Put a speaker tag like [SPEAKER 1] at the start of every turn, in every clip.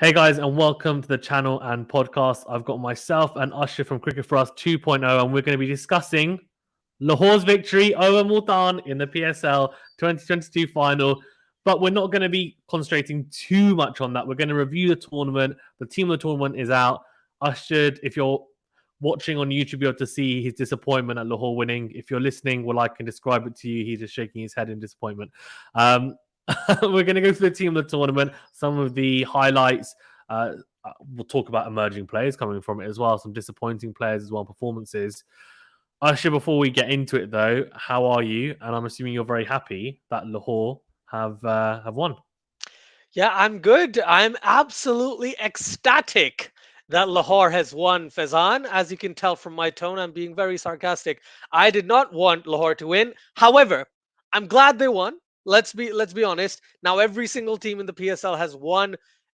[SPEAKER 1] Hey guys, and welcome to the channel and podcast. I've got myself and Usher from Cricket for Us 2.0, and we're going to be discussing Lahore's victory over Multan in the PSL 2022 final. But we're not going to be concentrating too much on that. We're going to review the tournament. The team of the tournament is out. Asjad, if you're watching on YouTube, you'll be able to see his disappointment at Lahore winning. If you're listening, well, I can describe it to you. He's just shaking his head in disappointment. We're going to go through the team of the tournament, some of the highlights. We'll talk about emerging players coming from it as well, some disappointing players as well, performances. Usher, before we get into it though, how are you? And I'm assuming you're very happy that Lahore have won.
[SPEAKER 2] Yeah, I'm good. I'm absolutely ecstatic that Lahore has won, Faizan. As you can tell from my tone, I'm being very sarcastic. I did not want Lahore to win. However, I'm glad they won. Let's be honest. Now every single team in the PSL has won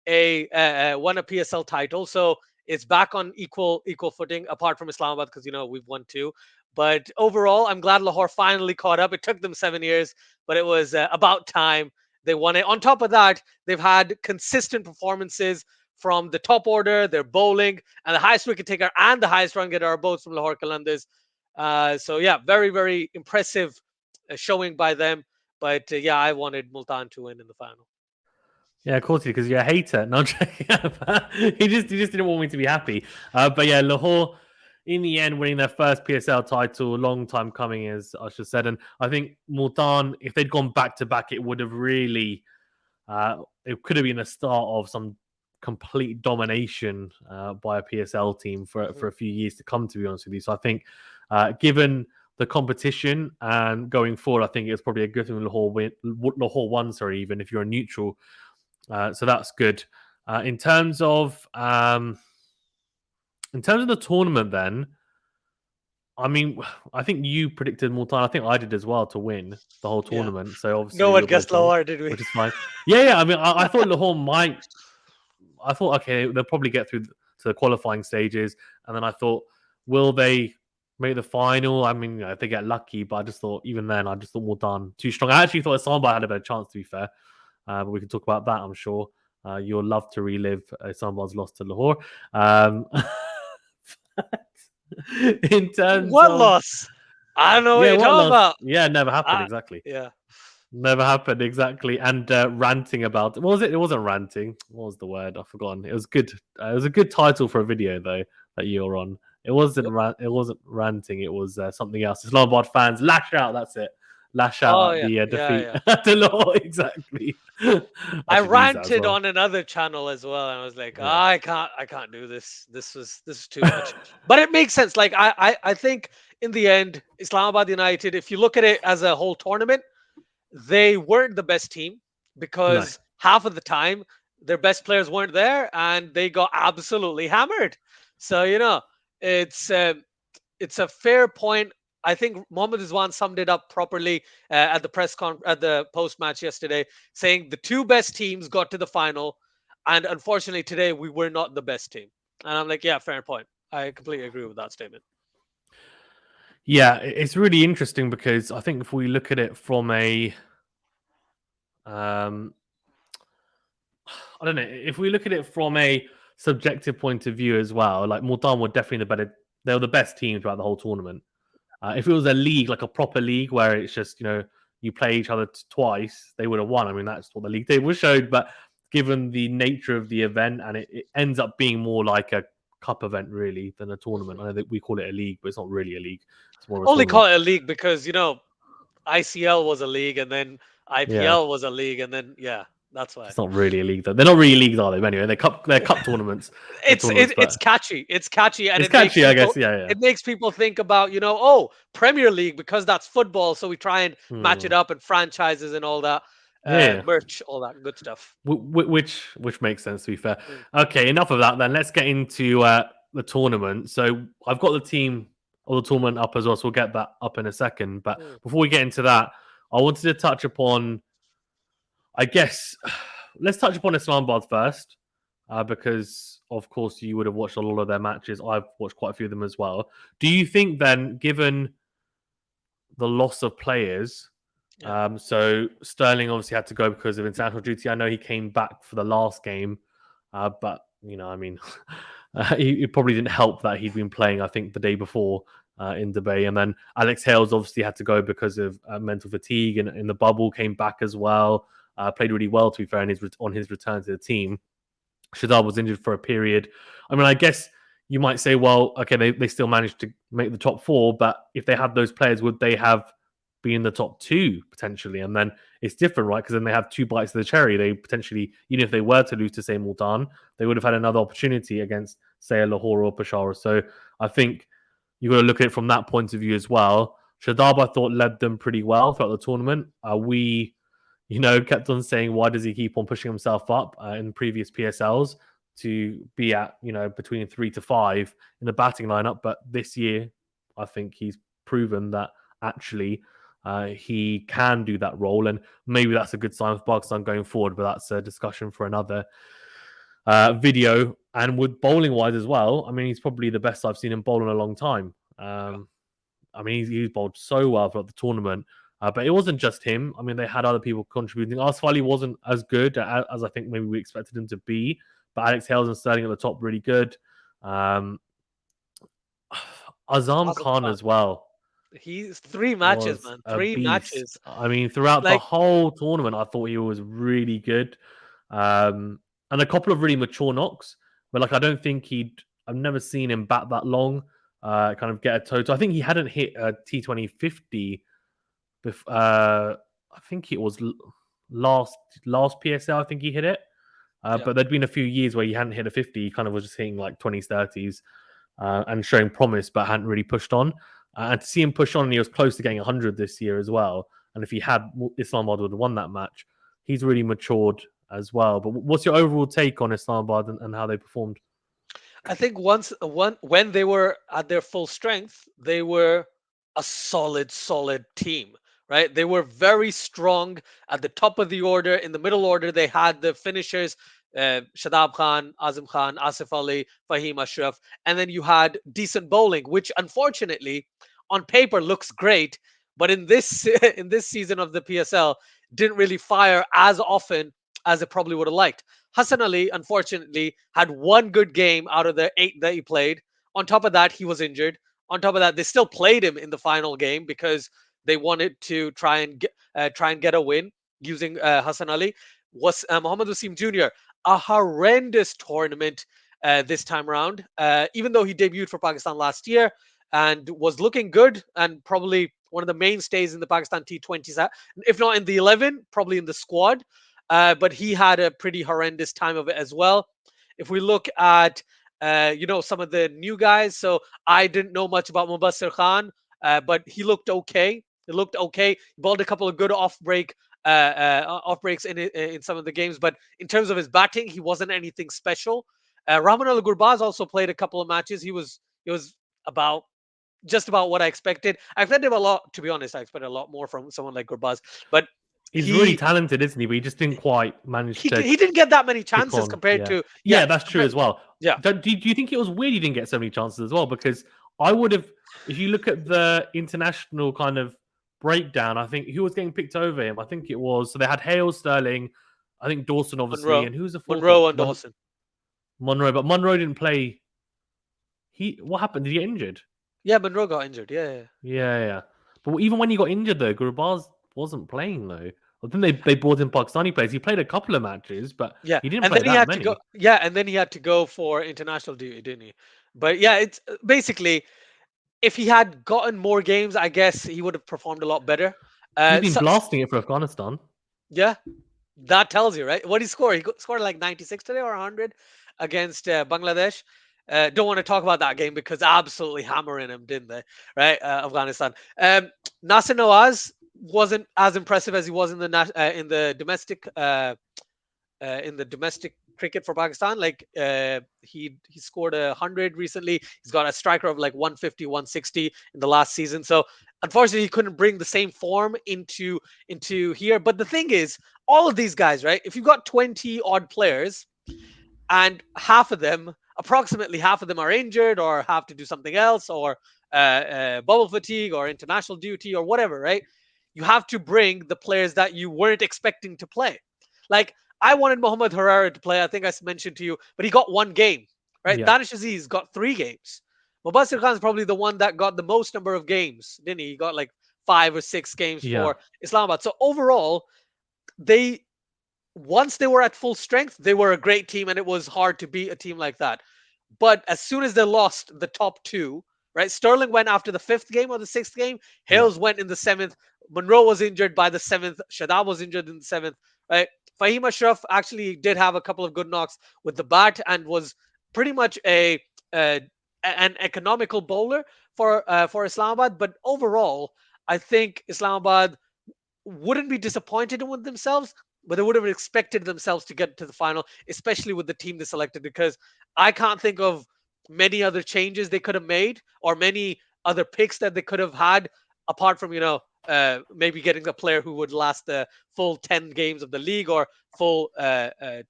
[SPEAKER 2] a PSL title, so it's back on equal footing. Apart from Islamabad, because we've won two. But overall, I'm glad Lahore finally caught up. It took them 7 years, but it was about time they won it. On top of that, they've had consistent performances from the top order, their bowling, and the highest wicket taker and the highest run getter are both from Lahore Qalandars. So yeah, very, very impressive showing by them. But yeah, I wanted Multan to win in the final.
[SPEAKER 1] Yeah, of course, because you're a hater. No, I'm joking. He just didn't want me to be happy. But yeah, Lahore, in the end, winning their first PSL title, long time coming, as I should said. And I think Multan, if they'd gone back to back, it would have really, it could have been the start of some complete domination by a PSL team for a few years to come. To be honest with you, so I think, given the competition and going forward, I think it's probably a good thing Lahore won. Sorry, even if you're a neutral. So that's good. In terms of the tournament, then I mean, I think you predicted Multan. I think I did as well to win the whole
[SPEAKER 2] Yeah.
[SPEAKER 1] tournament. So
[SPEAKER 2] No
[SPEAKER 1] obviously
[SPEAKER 2] one
[SPEAKER 1] we're
[SPEAKER 2] guessed
[SPEAKER 1] both wrong,
[SPEAKER 2] Lahore, did we?
[SPEAKER 1] which is fine. Yeah. I mean, I thought Lahore might. I thought okay, they'll probably get through to the qualifying stages, and then I thought, will they make the final? I mean, if they get lucky, but I just thought even then, I just thought Multan too strong. I actually thought Islamabad had a better chance, to be fair. But we can talk about that, I'm sure. You'll love to relive Islamabad's loss to Lahore. In terms
[SPEAKER 2] What
[SPEAKER 1] of
[SPEAKER 2] loss? I don't know what
[SPEAKER 1] yeah,
[SPEAKER 2] you're
[SPEAKER 1] what
[SPEAKER 2] talking
[SPEAKER 1] loss?
[SPEAKER 2] about.
[SPEAKER 1] Yeah, never happened
[SPEAKER 2] Uh,
[SPEAKER 1] exactly.
[SPEAKER 2] yeah.
[SPEAKER 1] Never happened exactly. And ranting about what was it? It wasn't ranting. What was the word? I've forgotten. It was good. It was a good title for a video though that you were on. It wasn't it wasn't ranting. It was something else. Islamabad fans lash out. That's it. Lash out
[SPEAKER 2] Oh
[SPEAKER 1] at
[SPEAKER 2] yeah.
[SPEAKER 1] the
[SPEAKER 2] Yeah.
[SPEAKER 1] defeat
[SPEAKER 2] Yeah.
[SPEAKER 1] to Lahore. Exactly. I
[SPEAKER 2] I
[SPEAKER 1] should use that as
[SPEAKER 2] ranted
[SPEAKER 1] well.
[SPEAKER 2] on another channel as well, and I was like,
[SPEAKER 1] Yeah.
[SPEAKER 2] I can't do this. This is too much. But it makes sense. Like I think in the end, Islamabad United, if you look at it as a whole tournament, they weren't the best team
[SPEAKER 1] No.
[SPEAKER 2] because half of the time their best players weren't there, and they got absolutely hammered. So it's um, it's a fair point. I think Mohammad Rizwan summed it up properly at the post match yesterday, saying the two best teams got to the final, and unfortunately today we were not the best team. And I'm like, yeah, fair point. I completely agree with that statement.
[SPEAKER 1] Yeah, it's really interesting because I think if we look at it from a um I don't know, if we look at it from a subjective point of view as well, like Multan were definitely they were the best team throughout the whole tournament. If it was a league, like a proper league where it's just, you play each other twice, they would have won. I mean, that's what the league table showed. But given the nature of the event, and it ends up being more like a cup event, really, than a tournament. I know that we call it a league, but it's not really a league. It's more of a
[SPEAKER 2] Only call
[SPEAKER 1] tournament.
[SPEAKER 2] it a league because ICL was a league, and then
[SPEAKER 1] Yeah.
[SPEAKER 2] IPL was a league, and then yeah, that's why.
[SPEAKER 1] It's not really a league, though. They're not really leagues, are they? But anyway, they're cup tournaments. They're
[SPEAKER 2] it's
[SPEAKER 1] tournaments,
[SPEAKER 2] it,
[SPEAKER 1] but
[SPEAKER 2] it's catchy. It's catchy, and
[SPEAKER 1] it's catchy, I guess. Yeah, yeah.
[SPEAKER 2] it makes people think about oh, Premier League, because that's football, so we try and match it
[SPEAKER 1] Hmm.
[SPEAKER 2] up, and franchises and all that,
[SPEAKER 1] Yeah, yeah.
[SPEAKER 2] merch, all that good stuff.
[SPEAKER 1] Which makes sense, to be fair.
[SPEAKER 2] Mm,
[SPEAKER 1] Okay, enough of that. Then let's get into the tournament. So I've got the team or the tournament up as well, so we'll get that up in a second. But
[SPEAKER 2] mm.
[SPEAKER 1] before we get into that, I wanted to touch upon, I guess, let's touch upon Islamabad first, because of course you would have watched a lot of their matches. I've watched quite a few of them as well. Do you think then, given the loss of players,
[SPEAKER 2] Yeah.
[SPEAKER 1] so Sterling obviously had to go because of international duty. I know he came back for the last game. But I mean, it probably didn't help that he'd been playing, I think, the day before in Dubai, and then Alex Hales obviously had to go because of mental fatigue, and in the bubble came back as well. Played really well, to be fair, on his return to the team. Shadab was injured for a period. I mean, I guess you might say, well, okay, they still managed to make the top four, but if they had those players, would they have been in the top two potentially? And then it's different, right? Because then they have two bites of the cherry. They potentially, even if they were to lose to, say, Multan, they would have had another opportunity against, say, a Lahore or Peshawar. So I think you've got to look at it from that point of view as well. Shadab, I thought, led them pretty well throughout the tournament. We kept on saying, why does he keep on pushing himself up in previous PSLs to be at, between 3 to 5 in the batting lineup? But this year, I think he's proven that actually he can do that role. And maybe that's a good sign for Pakistan going forward, but that's a discussion for another video. And with bowling wise as well, I mean, he's probably the best I've seen him bowl in a long time. I mean, he's bowled so well throughout the tournament. But it wasn't just him. I mean, they had other people contributing. Asfali wasn't as good as I think maybe we expected him to be. But Alex Hales and Sterling at the top, really good. Azam
[SPEAKER 2] Azam
[SPEAKER 1] Khan
[SPEAKER 2] Khan.
[SPEAKER 1] as well
[SPEAKER 2] He's 3 matches,
[SPEAKER 1] was
[SPEAKER 2] man.
[SPEAKER 1] a
[SPEAKER 2] Three
[SPEAKER 1] beast.
[SPEAKER 2] matches.
[SPEAKER 1] I mean, throughout the
[SPEAKER 2] Like,
[SPEAKER 1] whole tournament, I thought he was really good. And a couple of really mature knocks. But like, I don't think I've never seen him bat that long, kind of get a total. I think he hadn't hit a T20 50 I think it was last PSL. I think he hit it,
[SPEAKER 2] yeah.
[SPEAKER 1] but there'd been a few years where he hadn't hit a 50. He kind of was just hitting like 20s, 30s, and showing promise, but hadn't really pushed on. And to see him push on, and he was close to getting 100 this year as well. And if he had, Islamabad would have won that match. He's really matured as well. But what's your overall take on Islamabad and how they performed?
[SPEAKER 2] I think when they were at their full strength, they were a solid team, right? They were very strong at the top of the order. In the middle order, they had the finishers, Shadab Khan, Azam Khan, Asif Ali, Fahim Ashraf, and then you had decent bowling, which unfortunately, on paper looks great, but in this in this season of the PSL, didn't really fire as often as it probably would have liked. Hassan Ali, unfortunately, had one good game out of the 8 that he played. On top of that, he was injured. On top of that, they still played him in the final game because they wanted to try and get a win using Hassan Ali. Was Mohammad Wasim Jr. a horrendous tournament this time around? Even though he debuted for Pakistan last year and was looking good and probably one of the mainstays in the Pakistan T20s, if not in the 11, probably in the squad. But he had a pretty horrendous time of it as well. If we look at, some of the new guys, so I didn't know much about Mubassir Khan, but he looked okay. He looked okay. He balled a couple of good off breaks in some of the games, but in terms of his batting, he wasn't anything special. Rahman Al Gurbaz also played a couple of matches. He was about just about what I expected. I expected a lot, to be honest. I expected a lot more from someone like Gurbaz, but
[SPEAKER 1] He's really
[SPEAKER 2] he
[SPEAKER 1] talented, isn't he? But he just didn't quite manage to
[SPEAKER 2] he didn't get that many
[SPEAKER 1] kick
[SPEAKER 2] chances
[SPEAKER 1] on.
[SPEAKER 2] compared
[SPEAKER 1] Yeah,
[SPEAKER 2] to
[SPEAKER 1] yeah, that's true
[SPEAKER 2] compared,
[SPEAKER 1] as well.
[SPEAKER 2] yeah.
[SPEAKER 1] Do you think it was weird he didn't get so many chances as well? Because I would have, if you look at the international kind of breakdown, I think who was getting picked over him. I think it was, so they had Hale, Sterling, I think Dawson obviously,
[SPEAKER 2] Monroe,
[SPEAKER 1] and who's the fourth one?
[SPEAKER 2] Monroe and Dawson.
[SPEAKER 1] Monroe, but Monroe didn't play. What happened? Did he get injured?
[SPEAKER 2] Yeah, Monroe got injured. Yeah.
[SPEAKER 1] Yeah. But even when he got injured, though, Gurbaz wasn't playing though. I think they brought in Pakistani players. He played a couple of matches, but
[SPEAKER 2] Yeah,
[SPEAKER 1] he didn't
[SPEAKER 2] and
[SPEAKER 1] play
[SPEAKER 2] then he
[SPEAKER 1] that
[SPEAKER 2] had to go.
[SPEAKER 1] many.
[SPEAKER 2] Yeah, and then he had to go for international duty, didn't he? But yeah, it's basically if he had gotten more games, I guess he would have performed a lot better.
[SPEAKER 1] He's been
[SPEAKER 2] So,
[SPEAKER 1] blasting it for Afghanistan.
[SPEAKER 2] yeah, that tells you, right? What did he score? Scored like 96 today or 100 against Bangladesh. Don't want to talk about that game because absolutely hammering him, didn't they? Right, Afghanistan. Nasser Nawaz wasn't as impressive as he was in the in the domestic cricket for Pakistan. Like he scored 100 recently. He's got a striker of like 150, 160 in the last season. So unfortunately, he couldn't bring the same form into here. But the thing is, all of these guys, right? If you've got 20 odd players and approximately half of them are injured or have to do something else or bubble fatigue or international duty or whatever, right? You have to bring the players that you weren't expecting to play. Like I wanted Mohamed Herrera to play. I think I mentioned to you, but he got one game, right?
[SPEAKER 1] Yeah.
[SPEAKER 2] Danish Aziz got 3 games. Mubassir Khan is probably the one that got the most number of games, didn't he? He got like 5 or 6 games
[SPEAKER 1] Yeah.
[SPEAKER 2] for Islamabad. So overall, they once they were at full strength, they were a great team, and it was hard to beat a team like that. But as soon as they lost the top two, right? Sterling went after the 5th game or the 6th game.
[SPEAKER 1] Yeah.
[SPEAKER 2] Hales went in the 7th. Monroe was injured by the 7th. Shadab was injured in the 7th, right? Fahim Ashraf actually did have a couple of good knocks with the bat and was pretty much uh, an economical bowler for Islamabad. But overall, I think Islamabad wouldn't be disappointed with themselves, but they would have expected themselves to get to the final, especially with the team they selected, because I can't think of many other changes they could have made or many other picks that they could have had apart from, maybe getting a player who would last the full 10 games of the league or full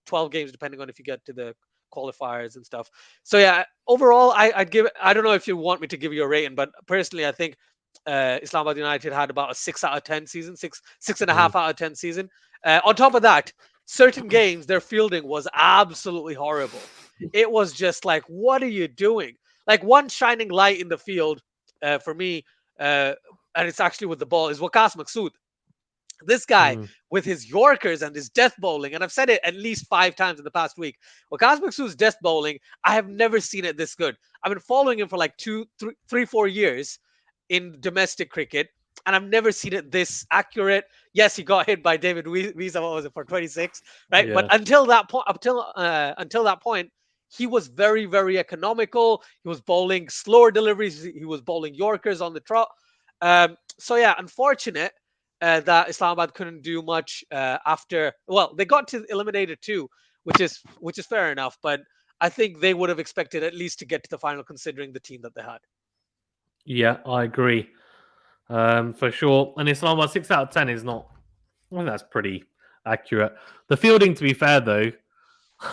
[SPEAKER 2] 12 games, depending on if you get to the qualifiers and stuff. So, yeah, overall, I'd give it, I don't know if you want me to give you a rating, but personally, I think Islamabad United had about a 6 out of 10 season, six and a
[SPEAKER 1] Mm.
[SPEAKER 2] half out of 10 season. On top of that, certain games their fielding was absolutely horrible. It was just like, what are you doing? Like one shining light in the field for me, uh, and it's actually with the ball, is Waqas Masood. This guy
[SPEAKER 1] Mm.
[SPEAKER 2] with his Yorkers and his death bowling, and I've said it at least 5 times in the past week. Waqas Masood's death bowling, I have never seen it this good. I've been following him for like 4 years in domestic cricket, and I've never seen it this accurate. Yes, he got hit by David Visa. What was it for 26? Right, but
[SPEAKER 1] Yeah.
[SPEAKER 2] until that point, until that point, he was very, very economical. He was bowling slower deliveries. He was bowling Yorkers on the trot. So yeah, unfortunate that Islamabad couldn't do much after. Well, they got to eliminated too, which is fair enough. But I think they would have expected at least to get to the final, considering the team that they had.
[SPEAKER 1] Yeah, I agree. For sure. And Islamabad 6 out of 10 is not. I think that's pretty accurate. The fielding, to be fair, though,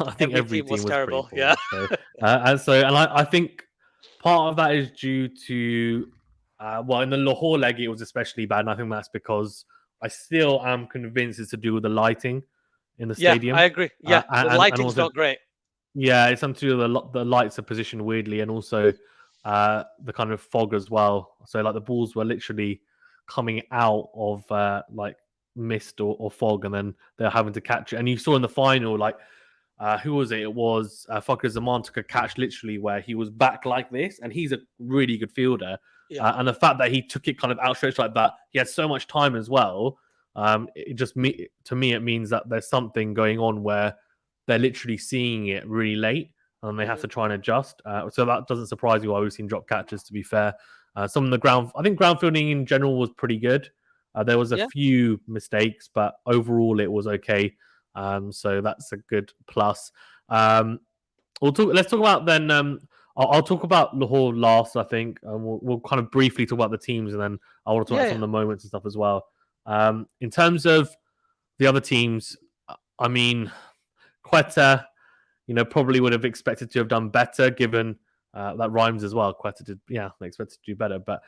[SPEAKER 1] I think
[SPEAKER 2] Every
[SPEAKER 1] every
[SPEAKER 2] team was
[SPEAKER 1] team was pretty
[SPEAKER 2] terrible. Yeah.
[SPEAKER 1] poor. And I think part of that is due to, well, in the Lahore leg, it was especially bad. And I think that's because I still am convinced it's to do with the lighting in the
[SPEAKER 2] Yeah, I
[SPEAKER 1] stadium.
[SPEAKER 2] agree. Yeah, the
[SPEAKER 1] And
[SPEAKER 2] lighting's
[SPEAKER 1] also,
[SPEAKER 2] not great.
[SPEAKER 1] yeah, it's something to do with the lights are positioned weirdly, and also the kind of fog as well. So like the balls were literally coming out of like mist or fog, and then they're having to catch it. And you saw in the final, like who was it? It was Zaman took a catch literally where he was back like this, and he's a really good fielder.
[SPEAKER 2] Yeah.
[SPEAKER 1] And the fact that he took it kind of outstretched like that, he had so much time as well. It just to me it means that there's something going on where they're literally seeing it really late and they have
[SPEAKER 2] Mhm.
[SPEAKER 1] to try and adjust. So that doesn't surprise you why we've seen drop catches, to be fair. Some of the ground, I think ground fielding in general was pretty good. There was a
[SPEAKER 2] Yeah.
[SPEAKER 1] few mistakes, but overall it was okay. So that's a good plus. Um, let's talk about then. I'll talk about Lahore last, I think. We'll kind of briefly talk about the teams, and then I want to talk
[SPEAKER 2] Yeah.
[SPEAKER 1] about some
[SPEAKER 2] Yeah.
[SPEAKER 1] of the moments and stuff as well. In terms of the other teams, I mean, Quetta, probably would have expected to have done better given that rhymes as well. Quetta did, yeah, they expected to do better. But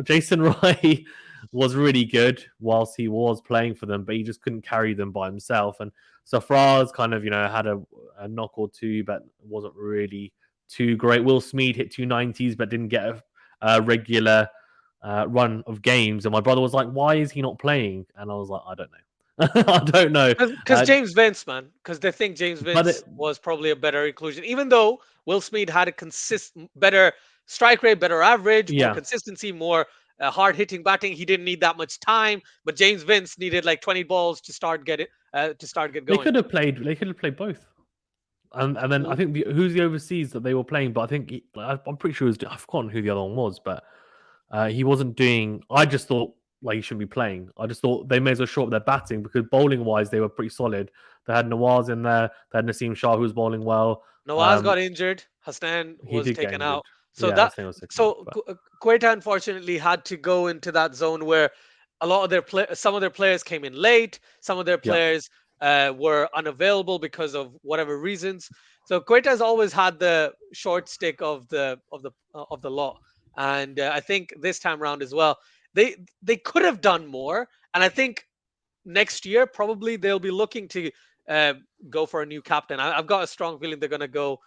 [SPEAKER 1] Jason Rai was really good whilst he was playing for them, but he just couldn't carry them by himself. And Safraz kind of, had a knock or two, but wasn't really too great. Will Smead hit 290s, but didn't get a regular run of games. And my brother was like, why is he not playing? And I was like, I don't know. I don't know.
[SPEAKER 2] Because James Vince, man, because they think James
[SPEAKER 1] But
[SPEAKER 2] Vince was probably a better inclusion, even though Will Smith had a better strike rate, better average, more
[SPEAKER 1] yeah,
[SPEAKER 2] consistency, more hard hitting batting. He didn't need that much time, but James Vince needed like 20 balls to get
[SPEAKER 1] they
[SPEAKER 2] going.
[SPEAKER 1] could have played. They could have played both. And then I
[SPEAKER 2] Mm,
[SPEAKER 1] think who's the overseas that they were playing, but I think I'm pretty sure it was, I've forgotten who the other one was, but he wasn't doing. I just thought like he shouldn't be playing. I just thought they may as well short up their batting because bowling wise they were pretty solid. They had Nawaz in there. They had Naseem Shah who was bowling well.
[SPEAKER 2] Nawaz got injured. Hassan
[SPEAKER 1] He
[SPEAKER 2] was
[SPEAKER 1] did get
[SPEAKER 2] taken
[SPEAKER 1] injured.
[SPEAKER 2] out. So
[SPEAKER 1] Yeah,
[SPEAKER 2] that
[SPEAKER 1] same was second out,
[SPEAKER 2] so
[SPEAKER 1] but
[SPEAKER 2] Quetta unfortunately had to go into that zone where a lot of some of their players came in late. Some of their
[SPEAKER 1] yeah,
[SPEAKER 2] players were unavailable because of whatever reasons. So Quetta has always had the short stick of the lot, and I think this time around as well, they could have done more. And I think next year probably they'll be looking to uh, go for a new captain. I've got a strong feeling they're going to go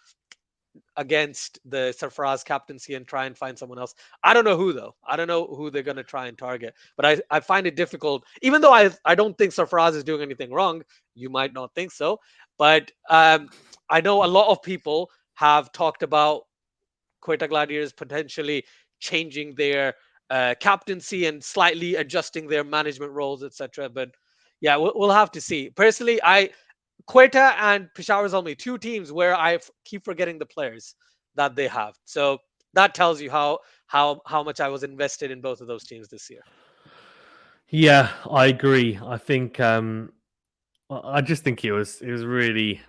[SPEAKER 2] against the Sarfaraz captaincy and try and find someone else. I don't know who though. I don't know who they're going to try and target. But I find it difficult, even though I don't think Sarfaraz is doing anything wrong. You might not think so, but I know a lot of people have talked about Quetta Gladiators potentially changing their captaincy and slightly adjusting their management roles, etc. But yeah, we'll have to see. Personally, Quetta and Peshawar Zalmi, two teams where keep forgetting the players that they have. So that tells you how much I was invested in both of those teams this year.
[SPEAKER 1] Yeah, I agree. I think I just think it was really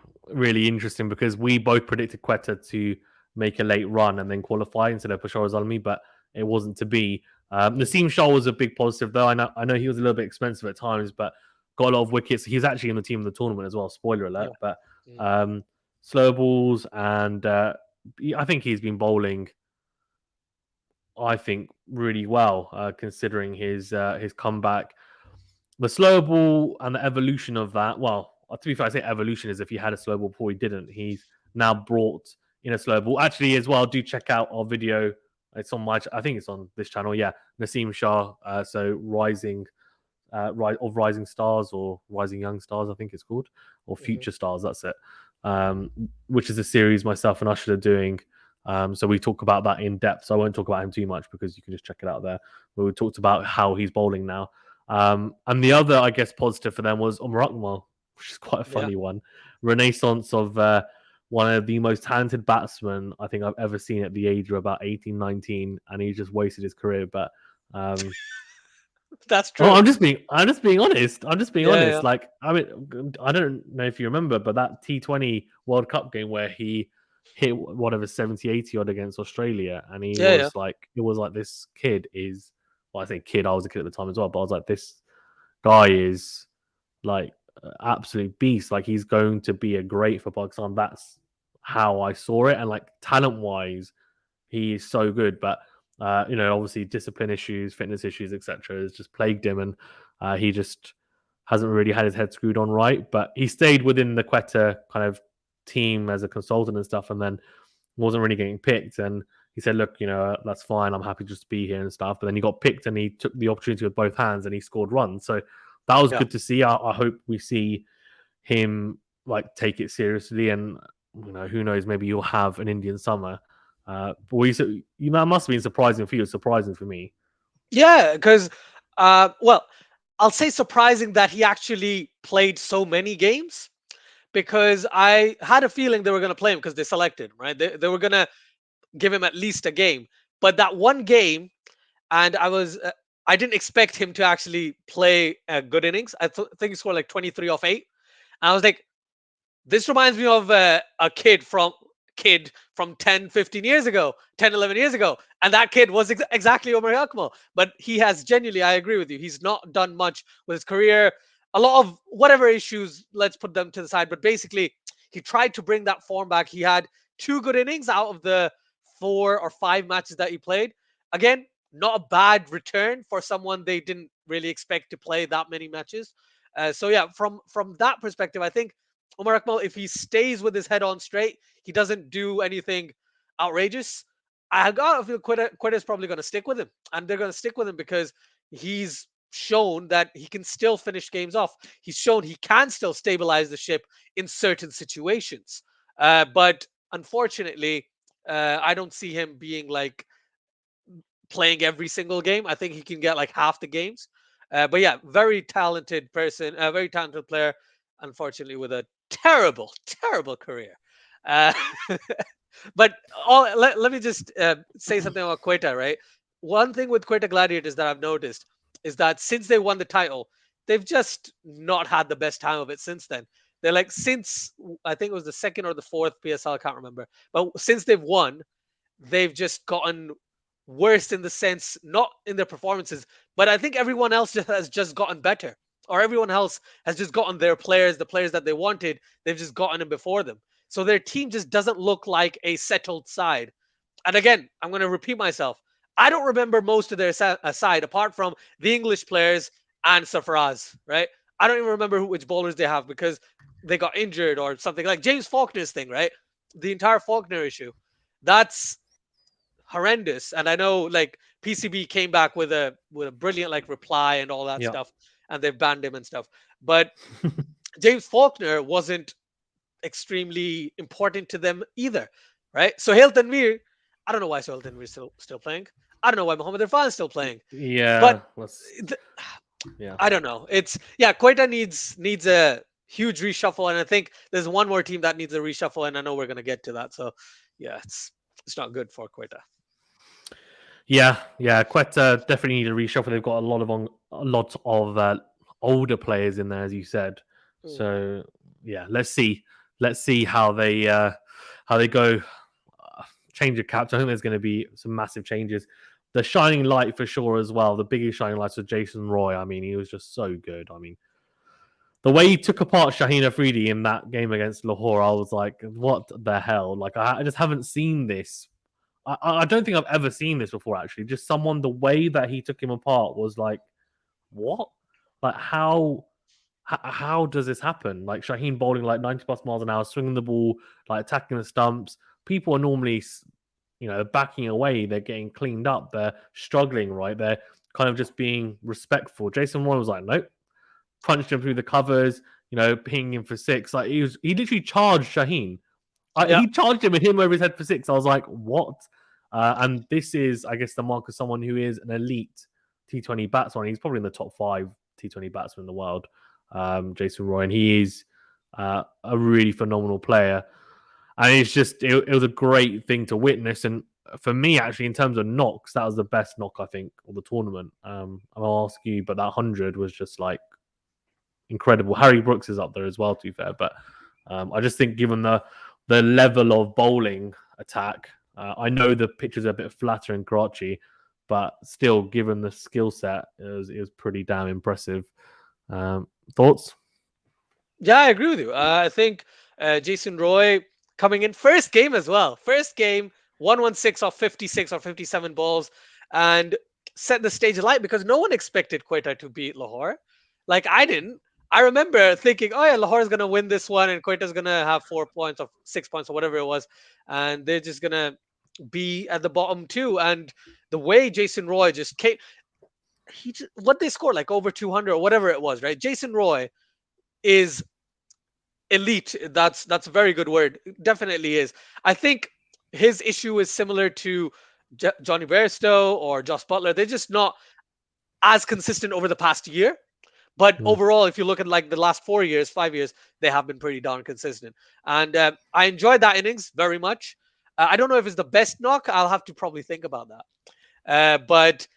[SPEAKER 1] interesting because we both predicted Quetta to make a late run and then qualify instead of Peshawar Zalmi, but it wasn't to be.
[SPEAKER 2] Mm.
[SPEAKER 1] Naseem Shah was a big positive though. I know he was a little bit expensive at times, but got a lot of wickets. He's actually in the team of the tournament as well. Spoiler alert!
[SPEAKER 2] Yeah.
[SPEAKER 1] But
[SPEAKER 2] Mm.
[SPEAKER 1] um, slow balls and I think he's been bowling. I think really well considering his comeback. The slow ball and the evolution of that. Well, to be fair, I say evolution is if he had a slow ball before he didn't. He's now brought in a slow ball. Actually, as well, do check out our video. It's on I think it's on this channel. Yeah, Naseem Shah. So rising stars or rising young stars, I think it's called, or
[SPEAKER 2] Mhm.
[SPEAKER 1] future stars. That's it. Which is a series myself and Usher are doing. So we talk about that in depth. So I won't talk about him too much because you can just check it out there. But we talked about how he's bowling now. And the other, I guess, positive for them was Umar Akmal, which is quite a
[SPEAKER 2] Yeah.
[SPEAKER 1] funny one. Renaissance of one of the most talented batsmen I think I've ever seen at the age of about 18, 19, and he just wasted his career. But um,
[SPEAKER 2] That's
[SPEAKER 1] oh,
[SPEAKER 2] true.
[SPEAKER 1] I'm just being honest. I'm just being
[SPEAKER 2] Yeah,
[SPEAKER 1] honest.
[SPEAKER 2] yeah.
[SPEAKER 1] Like, I mean, I don't know if you remember, but that T20 World Cup game where he hit whatever 70, 80 odd against Australia, and he
[SPEAKER 2] Yeah, yeah.
[SPEAKER 1] was like, it was like this kid is. Well, I say kid. I was a kid at the time as well, but I was like, this guy is like absolute beast. Like, he's going to be a great for Pakistan. That's how I saw it, and like talent wise, he is so good, but obviously discipline issues, fitness issues, etc., has just plagued him, and he just hasn't really had his head screwed on right. But he stayed within the Quetta kind of team as a consultant and stuff, and then wasn't really getting picked. And he said, "Look, that's fine. I'm happy just to be here and stuff." But then he got picked, and he took the opportunity with both hands, and he scored runs. So that was
[SPEAKER 2] Yeah.
[SPEAKER 1] good to see. I hope we see him like take it seriously, and who knows, maybe you'll have an Indian summer. But that must have been surprising for you. Surprising for me.
[SPEAKER 2] Yeah, because well, I'll say surprising that he actually played so many games because I had a feeling they were going to play him because they selected him, right? They were going to give him at least a game. But that one game, and I didn't expect him to actually play a good innings. Think he scored like 23 off 8. And I was like, this reminds me of a kid from 10, 15 years ago, 10, 11 years ago. And that kid was exactly Omar Akmal. But he has genuinely, I agree with you, he's not done much with his career. A lot of whatever issues, let's put them to the side. But basically, he tried to bring that form back. He had two good innings out of the 4 or 5 matches that he played. Again, not a bad return for someone they didn't really expect to play that many matches. So yeah, from that perspective, I think Omar Akmal, if he stays with his head on straight, he doesn't do anything outrageous. I got to feel Quitta's probably going to stick with him, and they're going to stick with him because he's shown that he can still finish games off. He's shown he can still stabilize the ship in certain situations. But unfortunately, I don't see him being like playing every single game. I think he can get like half the games. But yeah, very talented person, a very talented player. Unfortunately, with a terrible, terrible career. Uh, but let me just say something about Quetta, right? One thing with Quetta Gladiators that I've noticed is that since they won the title, they've just not had the best time of it since then. They're like, I think it was the second or the fourth PSL, I can't remember. But since they've won, they've just gotten worse in the sense, not in their performances, but I think everyone else has just gotten better, or everyone else has just gotten their players, the players that they wanted, they've just gotten them before them. So their team just doesn't look like a settled side. And again, I'm going to repeat myself. I don't remember most of their side apart from the English players and Safraz, right? I don't even remember which bowlers they have because they got injured or something, like James Faulkner's thing, right? The entire Faulkner issue, that's horrendous. And I know like PCB came back with a brilliant like reply and all that
[SPEAKER 1] Yeah.
[SPEAKER 2] stuff, and they've banned him and stuff. But James Faulkner wasn't extremely important to them either, right? So Hilton Mir, I don't know why Sohail Tanvir is still playing. I don't know why Mohamed Irfan is still playing. But
[SPEAKER 1] Yeah. Let's.
[SPEAKER 2] th-
[SPEAKER 1] Yeah.
[SPEAKER 2] I don't know. It's yeah, Quetta needs a huge reshuffle, and I think there's one more team that needs a reshuffle, and I know we're gonna get to that. So yeah, it's not good for Quetta.
[SPEAKER 1] Yeah. Quetta definitely need a reshuffle. They've got a lot of older players in there, as you said.
[SPEAKER 2] Mm.
[SPEAKER 1] So yeah, let's see how they go. Change of caps. I think there's going to be some massive changes. The shining light for sure as well. The biggest shining lights was Jason Roy. I mean, he was just so good. I mean, the way he took apart Shaheen Afridi in that game against Lahore, I was like, what the hell? Like, I just haven't seen this. I don't think I've ever seen this before, actually. Just someone, the way that he took him apart was like, what? Like, how does this happen? Like, Shaheen bowling like 90 plus miles an hour, swinging the ball, like attacking the stumps. People are normally, backing away. They're getting cleaned up. They're struggling, right? They're kind of just being respectful. Jason Roy was like, nope, punched him through the covers, pinging him for six. Like he literally charged Shaheen.
[SPEAKER 2] Yeah,
[SPEAKER 1] He charged him and hit him over his head for six. I was like, what? And this is, I guess, the mark of someone who is an elite T20 batsman. He's probably in the top 5 T20 batsmen in the world, Jason Roy, and he is a really phenomenal player. And it's just, it was a great thing to witness. And for me, actually, in terms of knocks, that was the best knock, I think, of the tournament. I'll ask you, but that 100 was just like incredible. Harry Brooks is up there as well, to be fair. But I just think, given the level of bowling attack, I know the pitches are a bit flatter in Karachi, but still, given the skill set, it was pretty damn impressive. Thoughts?
[SPEAKER 2] yeah, I agree with you. I think Jason Roy coming in first game as well. First game, 116 off 56 or 57 balls, and set the stage alight because no one expected Quetta to beat Lahore. Like I didn't. I remember thinking, oh yeah, Lahore's gonna win this one, and Quetta's gonna have 4 points or 6 points or whatever it was, and they're just gonna be at the bottom too. And the way Jason Roy just came, what they scored like over 200 or whatever it was, right? Jason Roy is elite. That's a very good word. Definitely is. I think his issue is similar to Johnny Bairstow or Joss Butler. They're just not as consistent over the past year. But
[SPEAKER 1] Mm.
[SPEAKER 2] overall, if you look at like the last 4 years, 5 years, they have been pretty darn consistent. And I enjoyed that innings very much. I don't know if it's the best knock. I'll have to probably think about that. But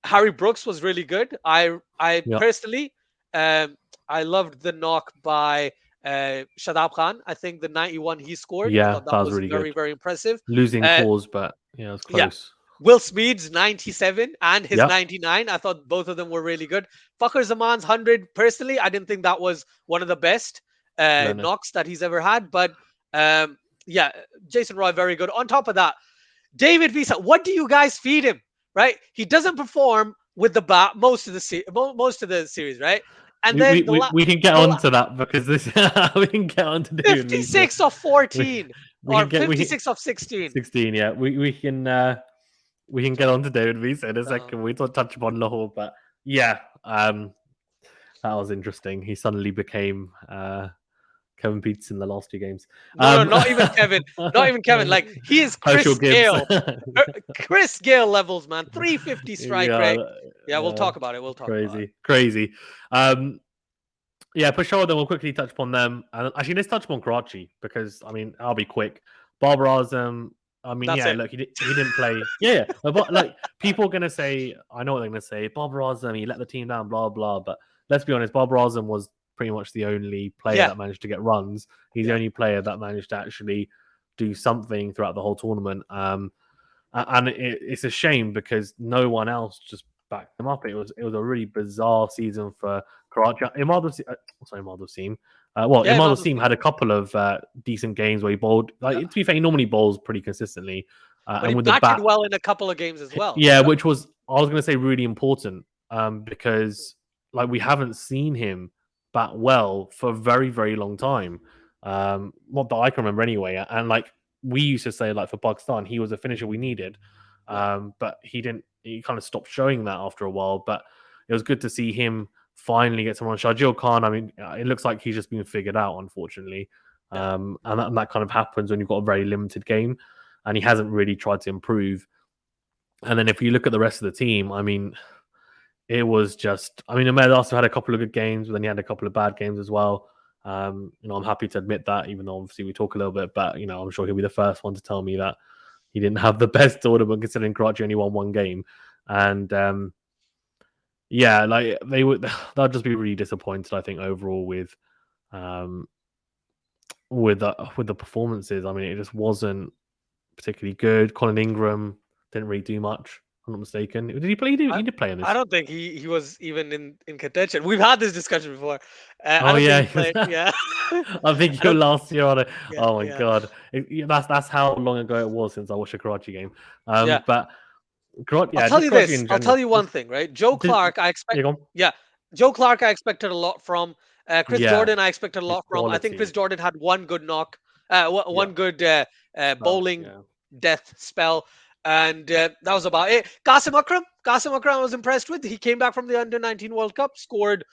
[SPEAKER 2] Harry Brooks was really good. I
[SPEAKER 1] Yeah.
[SPEAKER 2] personally, um, I loved the knock by Shadab Khan. I think the 91 he scored, I
[SPEAKER 1] Yeah,
[SPEAKER 2] thought
[SPEAKER 1] that
[SPEAKER 2] that
[SPEAKER 1] was
[SPEAKER 2] was
[SPEAKER 1] really
[SPEAKER 2] very,
[SPEAKER 1] good.
[SPEAKER 2] very impressive.
[SPEAKER 1] Losing
[SPEAKER 2] Uh,
[SPEAKER 1] cause, but yeah, it was
[SPEAKER 2] yeah,
[SPEAKER 1] close.
[SPEAKER 2] Will Smeed's 97 and his
[SPEAKER 1] Yep.
[SPEAKER 2] 99. I thought both of them were really good. Fakhar Zaman's 100, personally, I didn't think that was one of the best
[SPEAKER 1] No.
[SPEAKER 2] knocks that he's ever had. But um, yeah, Jason Roy, very good. On top of that, David Visa, what do you guys feed him? Right? He doesn't perform with the bat most of the most of the series, right? And
[SPEAKER 1] We,
[SPEAKER 2] then
[SPEAKER 1] we, we, we can get
[SPEAKER 2] the
[SPEAKER 1] on to that because this we can get on to David Visa.
[SPEAKER 2] 56 of
[SPEAKER 1] We
[SPEAKER 2] 14
[SPEAKER 1] we
[SPEAKER 2] or
[SPEAKER 1] can get we
[SPEAKER 2] 56 of 16.
[SPEAKER 1] 16. Yeah, we can get on to David Visa in a
[SPEAKER 2] Uh,
[SPEAKER 1] second. We don't touch upon Lahore, but yeah, that was interesting. He suddenly became Kevin Peets in the last 2 games.
[SPEAKER 2] no, not even Kevin. Not even Kevin. Like he is
[SPEAKER 1] Herschel
[SPEAKER 2] Chris
[SPEAKER 1] Gibbs.
[SPEAKER 2] Gale. Chris Gale levels, man. 350 strike
[SPEAKER 1] Yeah,
[SPEAKER 2] rate. Yeah, we'll
[SPEAKER 1] yeah,
[SPEAKER 2] talk about it. We'll talk about it.
[SPEAKER 1] crazy. Yeah, Peshawar, then we'll quickly touch upon them. And actually, let's touch upon Karachi because, I mean, I'll be quick. Babar Azam, I mean,
[SPEAKER 2] That's
[SPEAKER 1] yeah,
[SPEAKER 2] it.
[SPEAKER 1] look, he didn't play. Yeah, but like, people are going to say, I know what they're going to say, Babar Azam, he let the team down, blah, blah. But let's be honest, Babar Azam was pretty much the only player
[SPEAKER 2] Yeah.
[SPEAKER 1] that managed to get runs. He's the
[SPEAKER 2] Yeah.
[SPEAKER 1] only player that managed to actually do something throughout the whole tournament. And it's a shame because no one else just backed them up. It was a really bizarre season for Karachi. Imad Wasim.
[SPEAKER 2] Yeah,
[SPEAKER 1] Imad
[SPEAKER 2] Imad
[SPEAKER 1] Wasim
[SPEAKER 2] Wasim.
[SPEAKER 1] had a couple of decent games where he bowled. Like,
[SPEAKER 2] Yeah.
[SPEAKER 1] to be fair, he normally bowls pretty consistently,
[SPEAKER 2] But he
[SPEAKER 1] and with the
[SPEAKER 2] batted
[SPEAKER 1] bat,
[SPEAKER 2] well in a couple of games as well.
[SPEAKER 1] yeah,
[SPEAKER 2] Yeah.
[SPEAKER 1] which was, I was going to say, really important, because like we haven't seen him bat well for a very, very long time. Not that I can remember anyway. And like we used to say, like for Pakistan, he was a finisher we needed.
[SPEAKER 2] Yeah.
[SPEAKER 1] But he didn't. He kind of stopped showing that after a while. But it was good to see him finally get someone. Shaheen Khan. I mean, it looks like he's just been figured out, unfortunately.
[SPEAKER 2] Yeah.
[SPEAKER 1] And that kind of happens when you've got a very limited game, and he hasn't really tried to improve. And then if you look at the rest of the team, I mean, it was just. I mean, Ahmed also had a couple of good games, but then he had a couple of bad games as well. I'm happy to admit that, even though obviously we talk a little bit, but I'm sure he'll be the first one to tell me that he didn't have the best tournament considering Karachi only won one game. And yeah, like they'll just be really disappointed, I think, overall um, with the performances. I mean, it just wasn't particularly good. Colin Ingram didn't really do much. If I'm not mistaken. Did he play?
[SPEAKER 2] I,
[SPEAKER 1] He did play in
[SPEAKER 2] I
[SPEAKER 1] this.
[SPEAKER 2] don't think he was even in contention. We've had this discussion before. I
[SPEAKER 1] Oh
[SPEAKER 2] don't think
[SPEAKER 1] yeah,
[SPEAKER 2] he played. Yeah.
[SPEAKER 1] I think
[SPEAKER 2] I
[SPEAKER 1] you're
[SPEAKER 2] don't.
[SPEAKER 1] last year on it.
[SPEAKER 2] Yeah.
[SPEAKER 1] Oh my
[SPEAKER 2] Yeah.
[SPEAKER 1] god, that's how long ago it was since I watched a Karachi game.
[SPEAKER 2] Yeah.
[SPEAKER 1] But
[SPEAKER 2] I'll
[SPEAKER 1] Yeah,
[SPEAKER 2] tell
[SPEAKER 1] just
[SPEAKER 2] you
[SPEAKER 1] Karachi
[SPEAKER 2] this.
[SPEAKER 1] in
[SPEAKER 2] I'll tell
[SPEAKER 1] general.
[SPEAKER 2] you one thing, right? Joe
[SPEAKER 1] Did,
[SPEAKER 2] Clark, I expect.
[SPEAKER 1] yeah, go on.
[SPEAKER 2] Yeah, Joe Clark, I expected a lot from. Chris
[SPEAKER 1] Yeah,
[SPEAKER 2] Jordan, I expected a
[SPEAKER 1] his
[SPEAKER 2] lot from. I think Chris
[SPEAKER 1] quality.
[SPEAKER 2] Jordan had one good knock,
[SPEAKER 1] Yeah,
[SPEAKER 2] one good
[SPEAKER 1] spell.
[SPEAKER 2] bowling
[SPEAKER 1] Yeah.
[SPEAKER 2] death spell, and that was about it. Kasim Akram, I was impressed with. He came back from the Under-19 World Cup, scored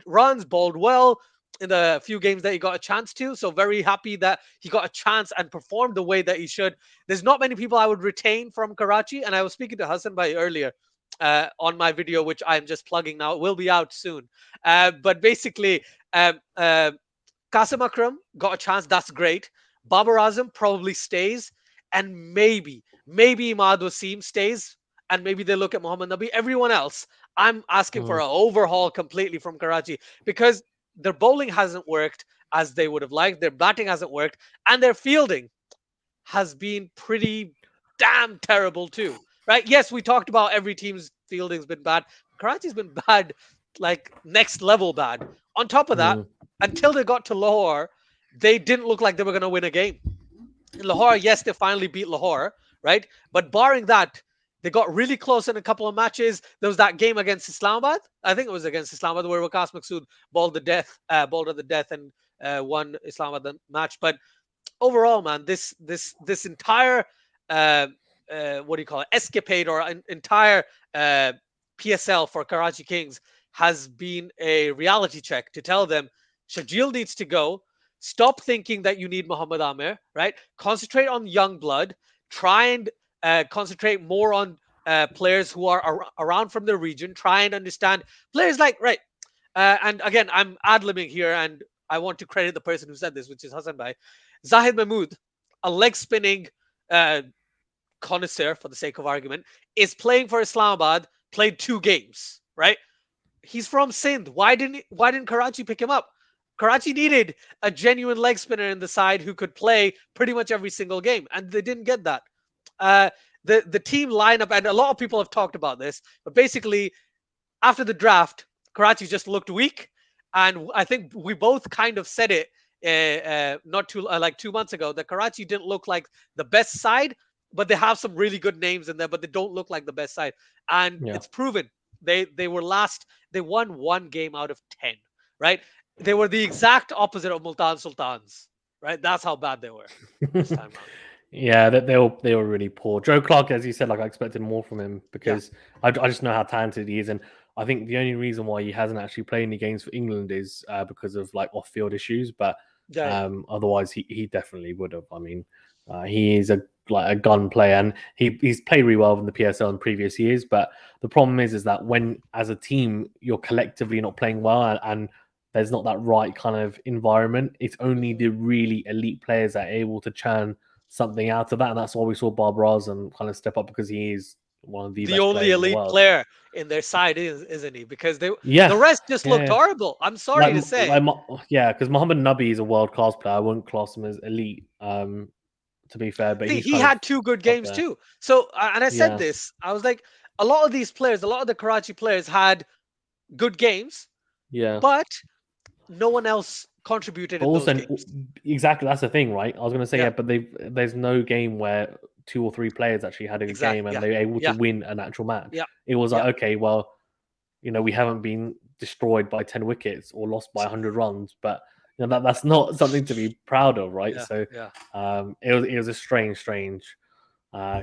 [SPEAKER 2] runs, bowled well in the few games that he got a chance to. So very happy that he got a chance and performed the way that he should. There's not many people I would retain from Karachi, and I was speaking to Hassan Bhai earlier on my video, which I'm just plugging now. It will be out soon. But basically, um, uh, Kasim Akram got a chance. That's great. Babar Azam probably stays, and maybe Imad Wasim stays, and maybe they look at Mohammad Nabi. Everyone else, I'm asking for
[SPEAKER 1] Mm,
[SPEAKER 2] an overhaul completely from Karachi because their bowling hasn't worked as they would have liked. Their batting hasn't worked, and their fielding has been pretty damn terrible too. Right? Yes, we talked about every team's fielding's been bad. Karachi's been bad, like next level bad. On top of that,
[SPEAKER 1] mm,
[SPEAKER 2] until they got to Lahore, they didn't look like they were going to win a game. In Lahore, yes, they finally beat Lahore, right? But barring that, they got really close in a couple of matches. There was that game against Islamabad. I think it was against Islamabad where Waqas Masood bowled at the death and won Islamabad the match. But overall, man, this entire uh, what do you call it, escapade or an entire uh, PSL for Karachi Kings has been a reality check to tell them Shajil needs to go. Stop thinking that you need Muhammad Amir, right? Concentrate on young blood. Try and concentrate more on players who are around from the region. Try and understand players like, right. And again, I'm ad libbing here, and I want to credit the person who said this, which is Hassan Bhai. Zahid Mahmood, a leg spinning uh, connoisseur, for the sake of argument, is playing for Islamabad, played 2 games, right? He's from Sindh. Why didn't Karachi pick him up? Karachi needed a genuine leg spinner in the side who could play pretty much every single game, and they didn't get that. Uh, the team lineup, and a lot of people have talked about this, but basically after the draft, Karachi just looked weak, and I think we both kind of said it not too like 2 months ago that Karachi didn't look like the best side, but they have some really good names in there, but they don't look like the best side, and
[SPEAKER 1] yeah.
[SPEAKER 2] it's proven. They were last. They won 1 game out of 10. Right? They were the exact opposite of Multan Sultans. Right? That's how bad they were this time around.
[SPEAKER 1] Yeah, they were really poor. Joe Clark, as you said, like I expected more from him
[SPEAKER 2] Yeah.
[SPEAKER 1] because I just know how talented he is, and I think the only reason why he hasn't actually played any games for England is because of like off-field issues. But
[SPEAKER 2] Yeah. Yeah.
[SPEAKER 1] otherwise, he definitely would have. I mean, he is a gun player, and he's played really well in the PSL in previous years. But the problem is that when as a team you're collectively not playing well, and there's not that right kind of environment, it's only
[SPEAKER 2] Mhm.
[SPEAKER 1] the really elite players that are able to churn something out of that, and that's why we saw Bob Rosen kind of step up because he is one of the
[SPEAKER 2] The
[SPEAKER 1] best
[SPEAKER 2] only
[SPEAKER 1] players in the
[SPEAKER 2] elite
[SPEAKER 1] world.
[SPEAKER 2] player in their side is, isn't he? Because the
[SPEAKER 1] Yeah,
[SPEAKER 2] rest just looked
[SPEAKER 1] yeah,
[SPEAKER 2] horrible. I'm sorry
[SPEAKER 1] like
[SPEAKER 2] to say.
[SPEAKER 1] yeah, because Mohamed Nabi is a world class player. I wouldn't class him as elite, to be fair, but
[SPEAKER 2] See,
[SPEAKER 1] he's
[SPEAKER 2] he
[SPEAKER 1] kind of
[SPEAKER 2] had 2 good
[SPEAKER 1] up
[SPEAKER 2] games
[SPEAKER 1] there.
[SPEAKER 2] too. So, and I said
[SPEAKER 1] Yeah,
[SPEAKER 2] this, I was like, a lot of these players, a lot of the Karachi players had good games,
[SPEAKER 1] yeah.
[SPEAKER 2] but no one else contributed
[SPEAKER 1] But
[SPEAKER 2] in those
[SPEAKER 1] also,
[SPEAKER 2] games.
[SPEAKER 1] exactly that's the thing, right? I was going to say,
[SPEAKER 2] Yeah,
[SPEAKER 1] yeah, but there's no game where 2 or 3 players actually had a good game
[SPEAKER 2] exactly.
[SPEAKER 1] and
[SPEAKER 2] Yeah,
[SPEAKER 1] they were able to
[SPEAKER 2] yeah,
[SPEAKER 1] win an actual match.
[SPEAKER 2] yeah,
[SPEAKER 1] It was
[SPEAKER 2] yeah.
[SPEAKER 1] like, okay, well, we haven't been destroyed by 10 wickets or lost by 100 runs, but that's not something to be proud of, right?
[SPEAKER 2] Yeah,
[SPEAKER 1] So
[SPEAKER 2] yeah.
[SPEAKER 1] it was a strange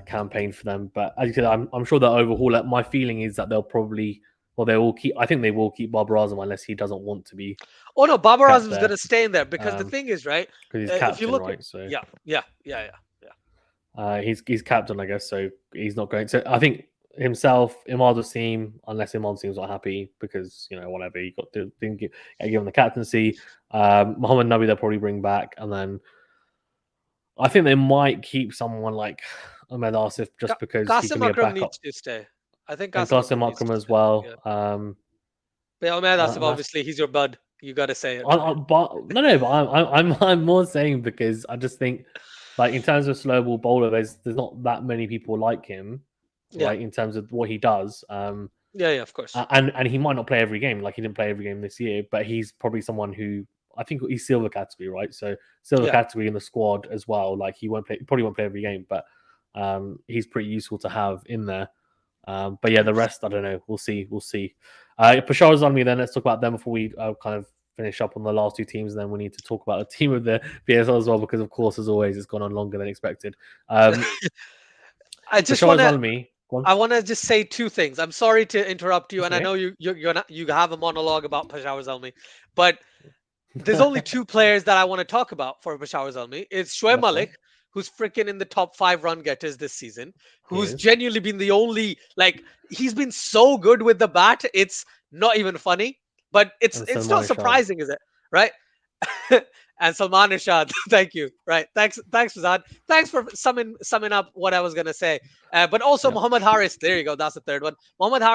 [SPEAKER 1] campaign for them. But as you said, I'm sure they'll overhaul it. My feeling is that they'll probably, well, they will keep. I think they will keep Babar Azam unless he doesn't want to be
[SPEAKER 2] Oh no, Babar
[SPEAKER 1] kept
[SPEAKER 2] Azam's
[SPEAKER 1] there
[SPEAKER 2] gonna stay in there because the
[SPEAKER 1] because
[SPEAKER 2] thing is, right?
[SPEAKER 1] he's
[SPEAKER 2] If you
[SPEAKER 1] captain,
[SPEAKER 2] look at,
[SPEAKER 1] right? So
[SPEAKER 2] yeah, yeah, yeah, yeah,
[SPEAKER 1] he's captain, I guess. So he's not going. So I think himself, Imad Wasim, unless Imad Wasim's not happy because whatever he didn't get given the captaincy. Mohammed Nabi they'll probably bring back, and then I think they might keep someone like Ahmed Asif
[SPEAKER 2] yeah.
[SPEAKER 1] just because he can
[SPEAKER 2] Kasim
[SPEAKER 1] be a
[SPEAKER 2] Akram
[SPEAKER 1] backup,
[SPEAKER 2] needs to stay. I think
[SPEAKER 1] and
[SPEAKER 2] Kasim
[SPEAKER 1] Kasim
[SPEAKER 2] Akram needs
[SPEAKER 1] Akram
[SPEAKER 2] to
[SPEAKER 1] as
[SPEAKER 2] stay. Yeah.
[SPEAKER 1] well.
[SPEAKER 2] But Ahmed Asif,
[SPEAKER 1] And that's
[SPEAKER 2] obviously, he's your bud. You got to say it.
[SPEAKER 1] but no, but I'm more saying because I just think like in terms of slow ball bowler, there's not that many people like him,
[SPEAKER 2] Yeah,
[SPEAKER 1] right? In terms of what he does.
[SPEAKER 2] yeah, yeah. Of course.
[SPEAKER 1] And he might not play every game, like he didn't play every game this year, but he's probably someone who I think he's silver category, right? So silver
[SPEAKER 2] Yeah,
[SPEAKER 1] category in the squad as well. Like he probably won't play every game, but he's pretty useful to have in there. But yeah, the
[SPEAKER 2] 100%.
[SPEAKER 1] rest I don't know. We'll see. We'll see. Peshawar's on me. Then let's talk about them before we kind of finish up on the last two teams. And then we need to talk about the team of the PSL as well, because of course, as always, it's gone on longer than expected.
[SPEAKER 2] I just
[SPEAKER 1] Peshawar's
[SPEAKER 2] wanna
[SPEAKER 1] on me. Go on.
[SPEAKER 2] I want to just say two things. I'm sorry to interrupt you,
[SPEAKER 1] That's
[SPEAKER 2] and I
[SPEAKER 1] okay.
[SPEAKER 2] know you have a monologue about Peshawar Zalmi, but there's only two players that I want to talk about for Peshawar Zalmi. It's Shoaib
[SPEAKER 1] That's fine.
[SPEAKER 2] Malik, who's freaking in the top 5 run getters this season,
[SPEAKER 1] He
[SPEAKER 2] who's
[SPEAKER 1] is.
[SPEAKER 2] genuinely been the only, like, he's been so good with the bat. It's not even funny, but
[SPEAKER 1] And
[SPEAKER 2] it's not
[SPEAKER 1] Salman Shad.
[SPEAKER 2] surprising, is it? Right? And Salman Irshad, thank you. Right, thanks, Fazad. Thanks for summing up what I was gonna say. But also
[SPEAKER 1] Yep.
[SPEAKER 2] Muhammad Haris. There you go. That's the third one. Muhammad
[SPEAKER 1] Yep.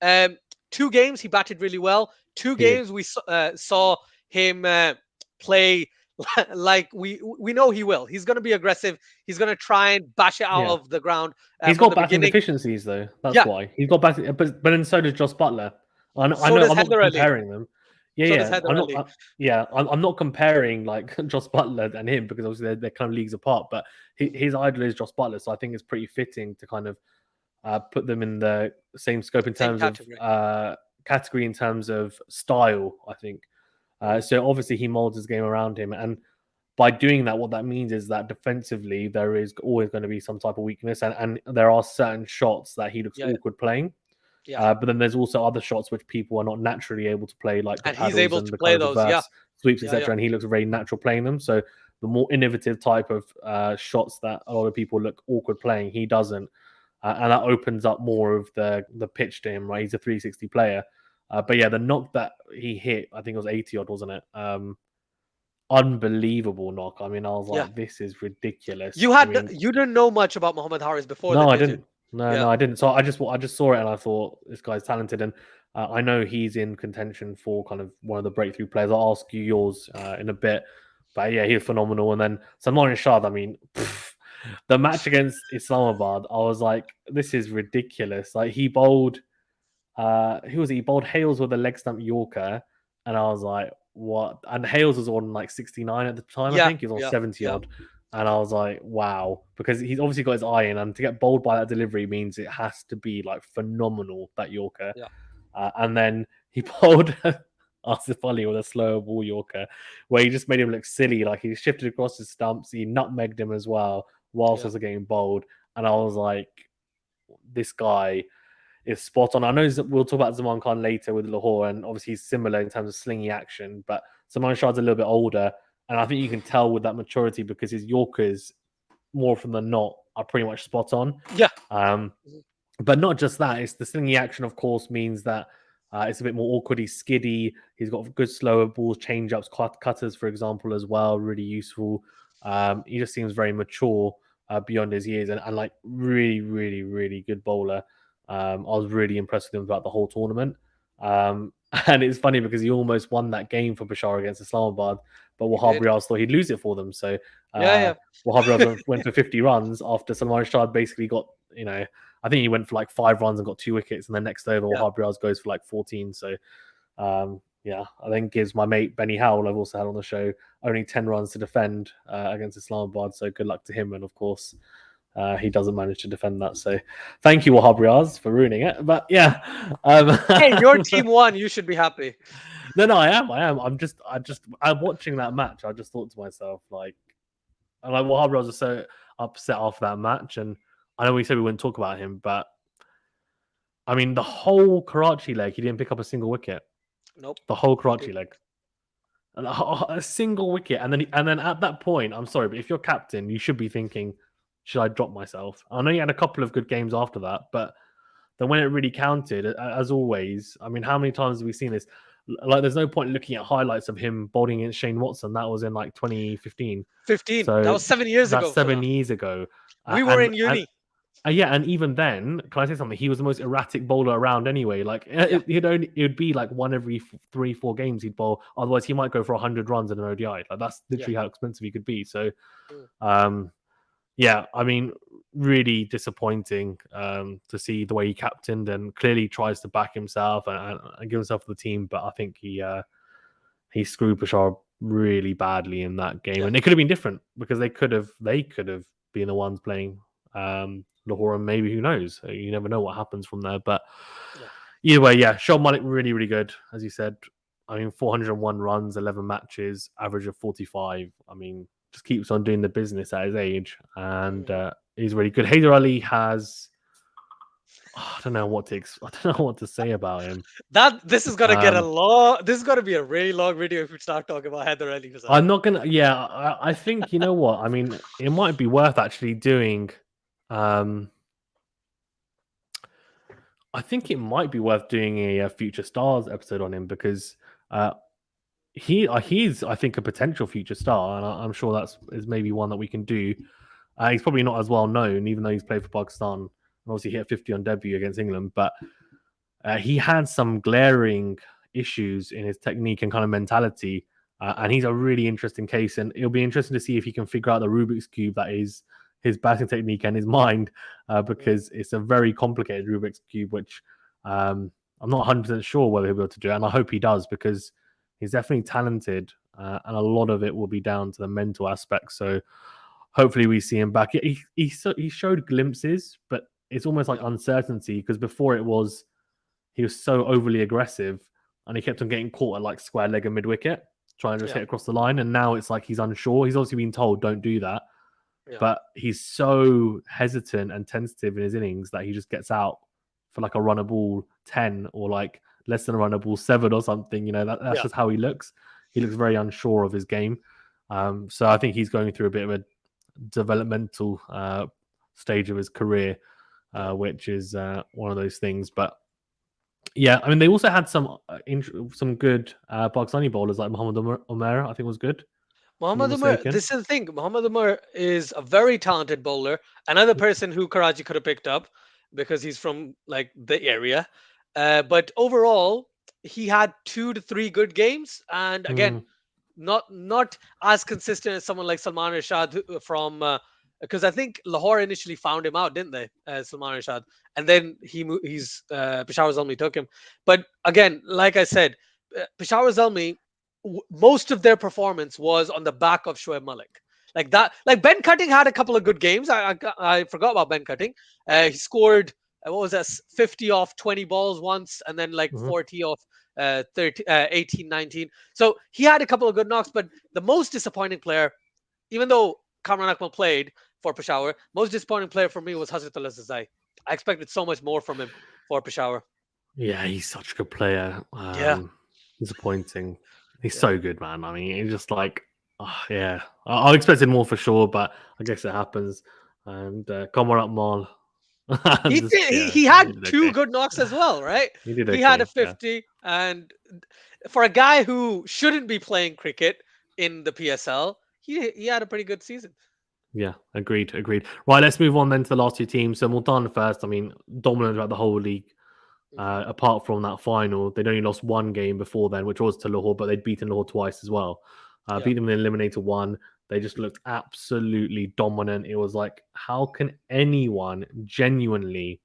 [SPEAKER 2] Haris. 2 games he batted really well. Two
[SPEAKER 1] He did.
[SPEAKER 2] games we saw him play like we know he will. He's gonna be aggressive. He's gonna try and bash it out
[SPEAKER 1] Yeah.
[SPEAKER 2] of the ground
[SPEAKER 1] He's
[SPEAKER 2] from
[SPEAKER 1] got
[SPEAKER 2] the
[SPEAKER 1] batting
[SPEAKER 2] beginning.
[SPEAKER 1] deficiencies though. That's
[SPEAKER 2] Yeah.
[SPEAKER 1] why he's got batting. But then so does Joss Butler. I
[SPEAKER 2] So
[SPEAKER 1] know.
[SPEAKER 2] does
[SPEAKER 1] I'm not
[SPEAKER 2] Heather Ali.
[SPEAKER 1] comparing them. Yeah,
[SPEAKER 2] So does
[SPEAKER 1] yeah.
[SPEAKER 2] Heather Ali.
[SPEAKER 1] I'm not comparing like Joss Butler and him because obviously they're kind of leagues apart. But his idol is Joss Butler, so I think it's pretty fitting to kind of put them in the same scope in
[SPEAKER 2] Same
[SPEAKER 1] terms of
[SPEAKER 2] category.
[SPEAKER 1] category in terms of style. I think
[SPEAKER 2] Mhm.
[SPEAKER 1] so. Obviously, he molds his game around him, and by doing that, what that means is that defensively there is always going to be some type of weakness, and there are certain shots that he looks
[SPEAKER 2] Yeah.
[SPEAKER 1] awkward playing.
[SPEAKER 2] Yeah.
[SPEAKER 1] But then there's also other shots which people are not naturally able to play, like the
[SPEAKER 2] And he's
[SPEAKER 1] paddles
[SPEAKER 2] able
[SPEAKER 1] and
[SPEAKER 2] to
[SPEAKER 1] the kind
[SPEAKER 2] play
[SPEAKER 1] of
[SPEAKER 2] those. Yeah.
[SPEAKER 1] reverse sweeps,
[SPEAKER 2] Yeah. Yeah.
[SPEAKER 1] etc. And he looks very natural playing them. So the more innovative type of shots that a lot of people look awkward playing, he doesn't, and that opens up more of the pitch to him. Right, he's a 360 player. But yeah, the knock that he hit, I think it was 80 odd, wasn't it? Unbelievable knock. I mean, I was
[SPEAKER 2] Yeah.
[SPEAKER 1] like, this is ridiculous.
[SPEAKER 2] You
[SPEAKER 1] I
[SPEAKER 2] had
[SPEAKER 1] mean,
[SPEAKER 2] you didn't know much about Muhammad Haris before
[SPEAKER 1] no,
[SPEAKER 2] then,
[SPEAKER 1] I
[SPEAKER 2] did you?
[SPEAKER 1] didn't. No,
[SPEAKER 2] Yeah.
[SPEAKER 1] no, I didn't. So I just saw it and I thought this guy's talented, and I know he's in contention for kind of one of the breakthrough players. I'll ask you yours in a bit, but yeah, he's phenomenal. And then Zaman Shah, I mean, the match against Islamabad, I was like, this is ridiculous. Like he bowled who was he? He bowled Hales with a leg stump Yorker, and I was like, what? And Hales was on like 69 at the time, I
[SPEAKER 2] Yeah.
[SPEAKER 1] think. He was on
[SPEAKER 2] Yeah.
[SPEAKER 1] 70
[SPEAKER 2] Yeah.
[SPEAKER 1] odd. And I was like, wow, because he's obviously got his eye in, and to get bowled by that delivery means it has to be like phenomenal, that Yorker.
[SPEAKER 2] Yeah.
[SPEAKER 1] And then he bowled Asif Ali with a slower ball Yorker, where he just made him look silly. Like he shifted across his stumps, he nutmegged him as well, whilst
[SPEAKER 2] Yeah.
[SPEAKER 1] also getting bowled. And I was like, this guy is spot on. I know we'll talk about Zaman Khan later with Lahore, and obviously he's similar in terms of slingy action, but Zaman Shah's a little bit older, and I think you can tell with that maturity because his Yorkers, more often than not, are pretty much spot on.
[SPEAKER 2] Yeah.
[SPEAKER 1] Um,
[SPEAKER 2] Mhm.
[SPEAKER 1] but not just that, it's the slingy action, of course, means that it's a bit more awkward. He's skiddy. He's got good slower balls, change ups, cutters, for example, as well. Really useful. He just seems very mature beyond his years, and like really, really, really good bowler. I was really impressed with him throughout the whole tournament. And it's funny because he almost won that game for Peshawar against Islamabad, but
[SPEAKER 2] He
[SPEAKER 1] Wahab
[SPEAKER 2] did.
[SPEAKER 1] Riaz thought he'd lose it for them. So
[SPEAKER 2] Yeah.
[SPEAKER 1] uh,
[SPEAKER 2] Yeah.
[SPEAKER 1] Wahab Riaz went for 50 runs after Salman Shah basically got, I think he went for like 5 runs and got 2 wickets, and then next over
[SPEAKER 2] Yeah.
[SPEAKER 1] Wahab Riaz goes for like 14. So yeah, I then gives my mate Benny Howell, I've also had on the show, only 10 runs to defend against Islamabad. So good luck to him, and of course he doesn't manage to defend that. So thank you, Wahab Riaz, for ruining it. But yeah,
[SPEAKER 2] Hey, your team won. You should be happy.
[SPEAKER 1] no, I am. I'm watching that match. I just thought to myself, like Wahab Riaz was so upset after that match, and I know we said we wouldn't talk about him, but I mean, the whole Karachi leg, he didn't pick up a single wicket.
[SPEAKER 2] Nope.
[SPEAKER 1] The whole Karachi leg. A single wicket, and then at that point, I'm sorry, but if you're captain, you should be thinking, should I drop myself? I know he had a couple of good games after that, but then when it really counted, as always, I mean, how many times have we seen this? Like, there's no point looking at highlights of him bowling against Shane Watson. That was in like 2015,
[SPEAKER 2] 15. That
[SPEAKER 1] so
[SPEAKER 2] was 7 years
[SPEAKER 1] that's
[SPEAKER 2] ago,
[SPEAKER 1] 7 years ago.
[SPEAKER 2] We were in uni.
[SPEAKER 1] Yeah, and even then, can I say something? He was the most erratic bowler around anyway. Like
[SPEAKER 2] Yeah.
[SPEAKER 1] it would be like one every 3-4 games he'd bowl. Otherwise, he might go for 100 runs in an ODI. Like that's
[SPEAKER 2] Yeah.
[SPEAKER 1] literally how expensive he could be. So,
[SPEAKER 2] Mm.
[SPEAKER 1] yeah, I mean, really disappointing to see the way he captained and clearly tries to back himself and give himself to the team. But I think he screwed Peshawar really badly in that game,
[SPEAKER 2] Yeah.
[SPEAKER 1] and it could have been different because they could have been the ones playing Lahore, and maybe who knows? You never know what happens from there. But
[SPEAKER 2] Yeah.
[SPEAKER 1] either way, yeah, Shoaib Malik really, really good, as you said. I mean, 401 runs, 11 matches, average of 45. I mean, just keeps on doing the business at his age, and he's really good. Haider Ali has. I don't know what to. I don't know what to say about him.
[SPEAKER 2] This is gonna get a long. This is gonna be a really long video if we start talking about Haider Ali.
[SPEAKER 1] I'm not gonna. Yeah, I think you know what. I mean, it might be worth actually doing. I think it might be worth doing a Future Stars episode on him because he's I think a potential future star, and I'm sure is maybe one that we can do. He's probably not as well known, even though he's played for Pakistan and obviously hit 50 on debut against England, but he had some glaring issues in his technique and kind of mentality. And he's a really interesting case, and it'll be interesting to see if he can figure out the Rubik's Cube that is his batting technique and his mind, because it's a very complicated Rubik's Cube, which I'm not 100% sure whether he'll be able to do. And I hope he does because he's definitely talented, and a lot of it will be down to the mental aspect. So hopefully we see him back. He showed glimpses, but it's almost like uncertainty because before he was so overly aggressive and he kept on getting caught at like square leg and mid wicket, trying to just hit across the line. And now it's like he's unsure. He's obviously been told don't do that, but he's so hesitant and tentative in his innings that he just gets out for like a runnable 10 or like less than a runnable 7 or something. You know, that's just how he looks. He looks very unsure of his game. So I think he's going through a bit of a developmental stage of his career, which is one of those things. But yeah, I mean, they also had some good Pakistani bowlers like Muhammad Umar, I think was good.
[SPEAKER 2] Muhammad Umar, this is the thing. Muhammad Umar is a very talented bowler. Another person who Karachi could have picked up because he's from like the area. But overall, he had 2 to 3 good games, and again, not as consistent as someone like Salman Rashad from because I think Lahore initially found him out, didn't they? Salman Rashad, and then he's Peshawar Zalmi took him. But again, like I said, Peshawar Zalmi, most of their performance was on the back of Shoaib Malik. Like that, like Ben Cutting had a couple of good games. I forgot about Ben Cutting. He scored what was that, 50 off 20 balls once, and then like 40 off 18, 19. So he had a couple of good knocks, but the most disappointing player, even though Kamran Akmal played for Peshawar, most disappointing player for me was Hazrat Al-Azizai. I expected so much more from him for Peshawar.
[SPEAKER 1] Yeah, he's such a good player.
[SPEAKER 2] Yeah.
[SPEAKER 1] Disappointing. He's so good, man. I mean, he's just like, yeah. I expected more for sure, but I guess it happens. And Kamran Akmal.
[SPEAKER 2] He had 2 good knocks as well, right?
[SPEAKER 1] He did.
[SPEAKER 2] He had a 50, and for a guy who shouldn't be playing cricket in the PSL, he had a pretty good season.
[SPEAKER 1] Yeah, agreed. Right, let's move on then to the last 2 teams. So Multan first. I mean, dominant throughout the whole league. Apart from that final, they'd only lost 1 game before then, which was to Lahore, but they'd beaten Lahore twice as well. Beat them in the eliminator 1. They just looked absolutely dominant. It was like, how can anyone genuinely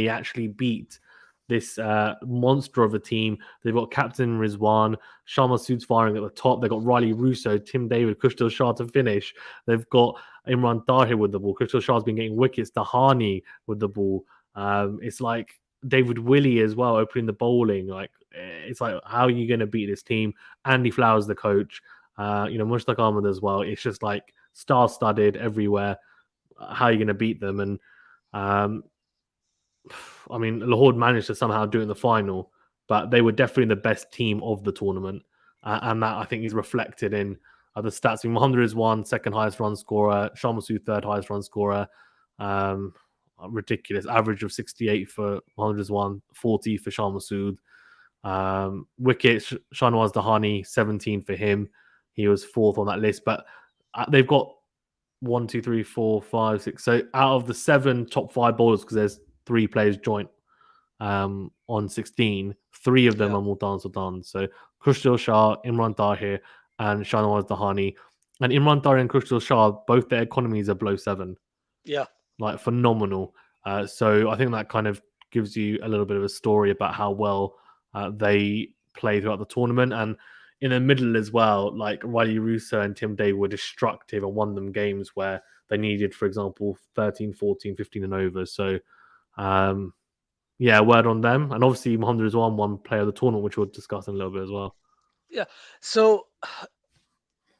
[SPEAKER 1] actually beat this monster of a team. They've got captain Rizwan, Shah Masood's firing at the top. They've got Riley Russo, Tim David, Kushtil Shah to finish. They've got Imran Tahir with the ball. Kushtil Shah's been getting wickets. Dahani with the ball. It's like David Willey as well, opening the bowling. Like, it's like, how are you going to beat this team? Andy Flowers, the coach. Mushtaq Ahmed as well. It's just like star-studded everywhere. How are you going to beat them? And I mean, Lahore managed to somehow do it in the final, but they were definitely the best team of the tournament. And that, I think, is reflected in the stats. I mean, Mohammad Rizwan, second highest run scorer. Shah Masood, third highest run scorer. Ridiculous. Average of 68 for Mohammad Rizwan, 40 for Shah Masood. Wickets, Shahnawaz Dahani, 17 for him. He was fourth on that list. But they've got 1, 2, 3, 4, 5, 6. So out of the 7 top 5 bowlers, because there's 3 players joint on 16, 3 of them are Multan Sultans. So Kushtil Shah, Imran Tahir, and Shahnawaz Dahani. And Imran Tahir and Kushtil Shah, both their economies are below 7.
[SPEAKER 2] Yeah.
[SPEAKER 1] Like, phenomenal. So I think that kind of gives you a little bit of a story about how well they play throughout the tournament. And in the middle as well, like Riley Russo and Tim Day were destructive and won them games where they needed, for example, 13, 14, 15 and over. So, word on them. And obviously, Mohammad Rizwan won player of the tournament, which we'll discuss in a little bit as well.
[SPEAKER 2] Yeah. So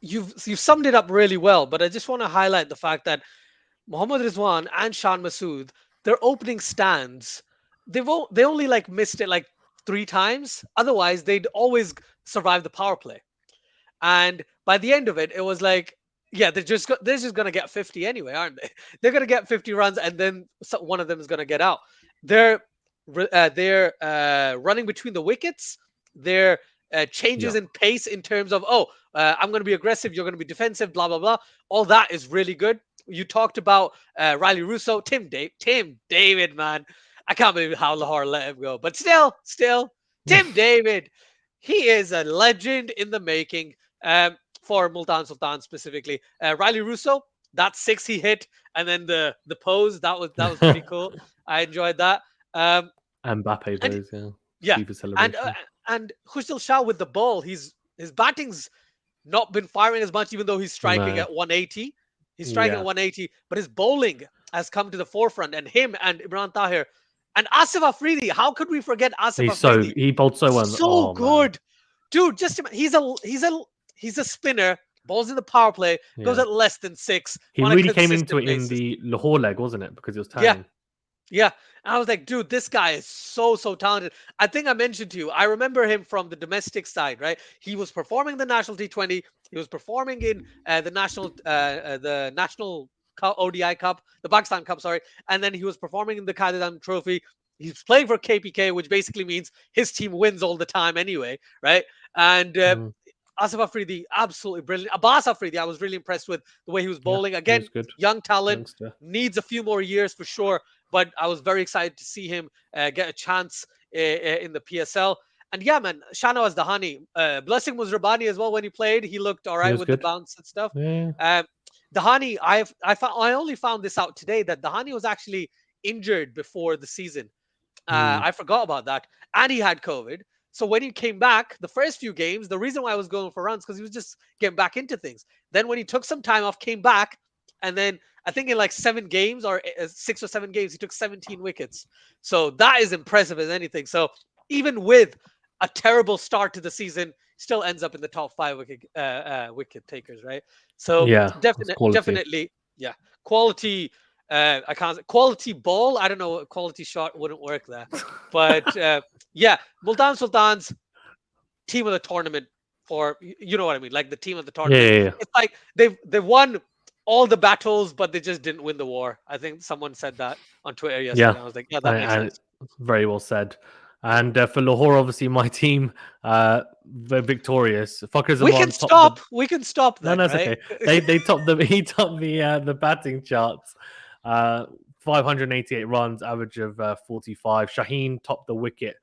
[SPEAKER 2] you've summed it up really well, but I just want to highlight the fact that Mohammad Rizwan and Shan Masood, their opening stands, they only like missed it like 3 times. Otherwise, they'd always survive the power play. And by the end of it, it was like, yeah, they're just gonna get 50 anyway, aren't they? They're gonna get 50 runs, and then one of them is gonna get out. They're running between the wickets. Their changes in pace in terms of, I'm going to be aggressive, you're going to be defensive, blah blah blah. All that is really good. You talked about Riley Russo, Tim David, man. I can't believe how Lahore let him go, but still, Tim David, he is a legend in the making. For Multan Sultan specifically, Riley Russo, that 6 he hit, and then the pose, that was pretty cool. I enjoyed that.
[SPEAKER 1] Mbappe pose,
[SPEAKER 2] yeah,
[SPEAKER 1] FIFA celebration.
[SPEAKER 2] and Khushil Shah with the ball, his batting's not been firing as much, even though he's striking at 180. He's striking at 180, but his bowling has come to the forefront, and him and Imran Tahir and Asif Afridi. How could we forget Asif Afridi?
[SPEAKER 1] He bowled so well.
[SPEAKER 2] So good, dude. Just he's a spinner. Balls in the power play, goes at less than 6.
[SPEAKER 1] He really came into it in the Lahore leg, wasn't it? Because it was turning.
[SPEAKER 2] Yeah. And I was like, dude, this guy is so talented. I think I mentioned to you, I remember him from the domestic side, right? He was performing in the national T20. He was performing in the national ODI Cup, the Pakistan Cup, sorry. And then he was performing in the Qadir Trophy. He's playing for KPK, which basically means his team wins all the time anyway, right? And Asif Afridi, absolutely brilliant. Abbas Afridi, I was really impressed with the way he was bowling. Again, young talent, needs a few more years for sure. But I was very excited to see him get a chance in the PSL. And yeah, man, Shahnawaz Dahani, Blessing Muzrabani as well when he played. He looked all right with the bounce and stuff. Dahani, I only found this out today that Dahani was actually injured before the season. I forgot about that. And he had COVID. So when he came back, the first few games, the reason why I was going for runs, because he was just getting back into things. Then when he took some time off, came back, and then I think in like 7 games or 6 or 7 games, he took 17 wickets. So that is impressive as anything. So even with a terrible start to the season, still ends up in the top 5 wicket takers, right? So definitely, yeah, quality. I can't say quality ball. I don't know. Quality shot wouldn't work there, but yeah, Multan Sultans, team of the tournament. For you know what I mean, like the team of the tournament. It's like they've won all the battles, but they just didn't win the war. I think someone said that on Twitter yesterday. I was like, yeah, that makes sense.
[SPEAKER 1] Very well said. And for Lahore, obviously, my team, they're victorious.
[SPEAKER 2] We can stop. We can stop that.
[SPEAKER 1] No, that's
[SPEAKER 2] right?
[SPEAKER 1] okay. They topped the he topped the batting charts. 588 runs, average of 45. Shaheen topped the wickets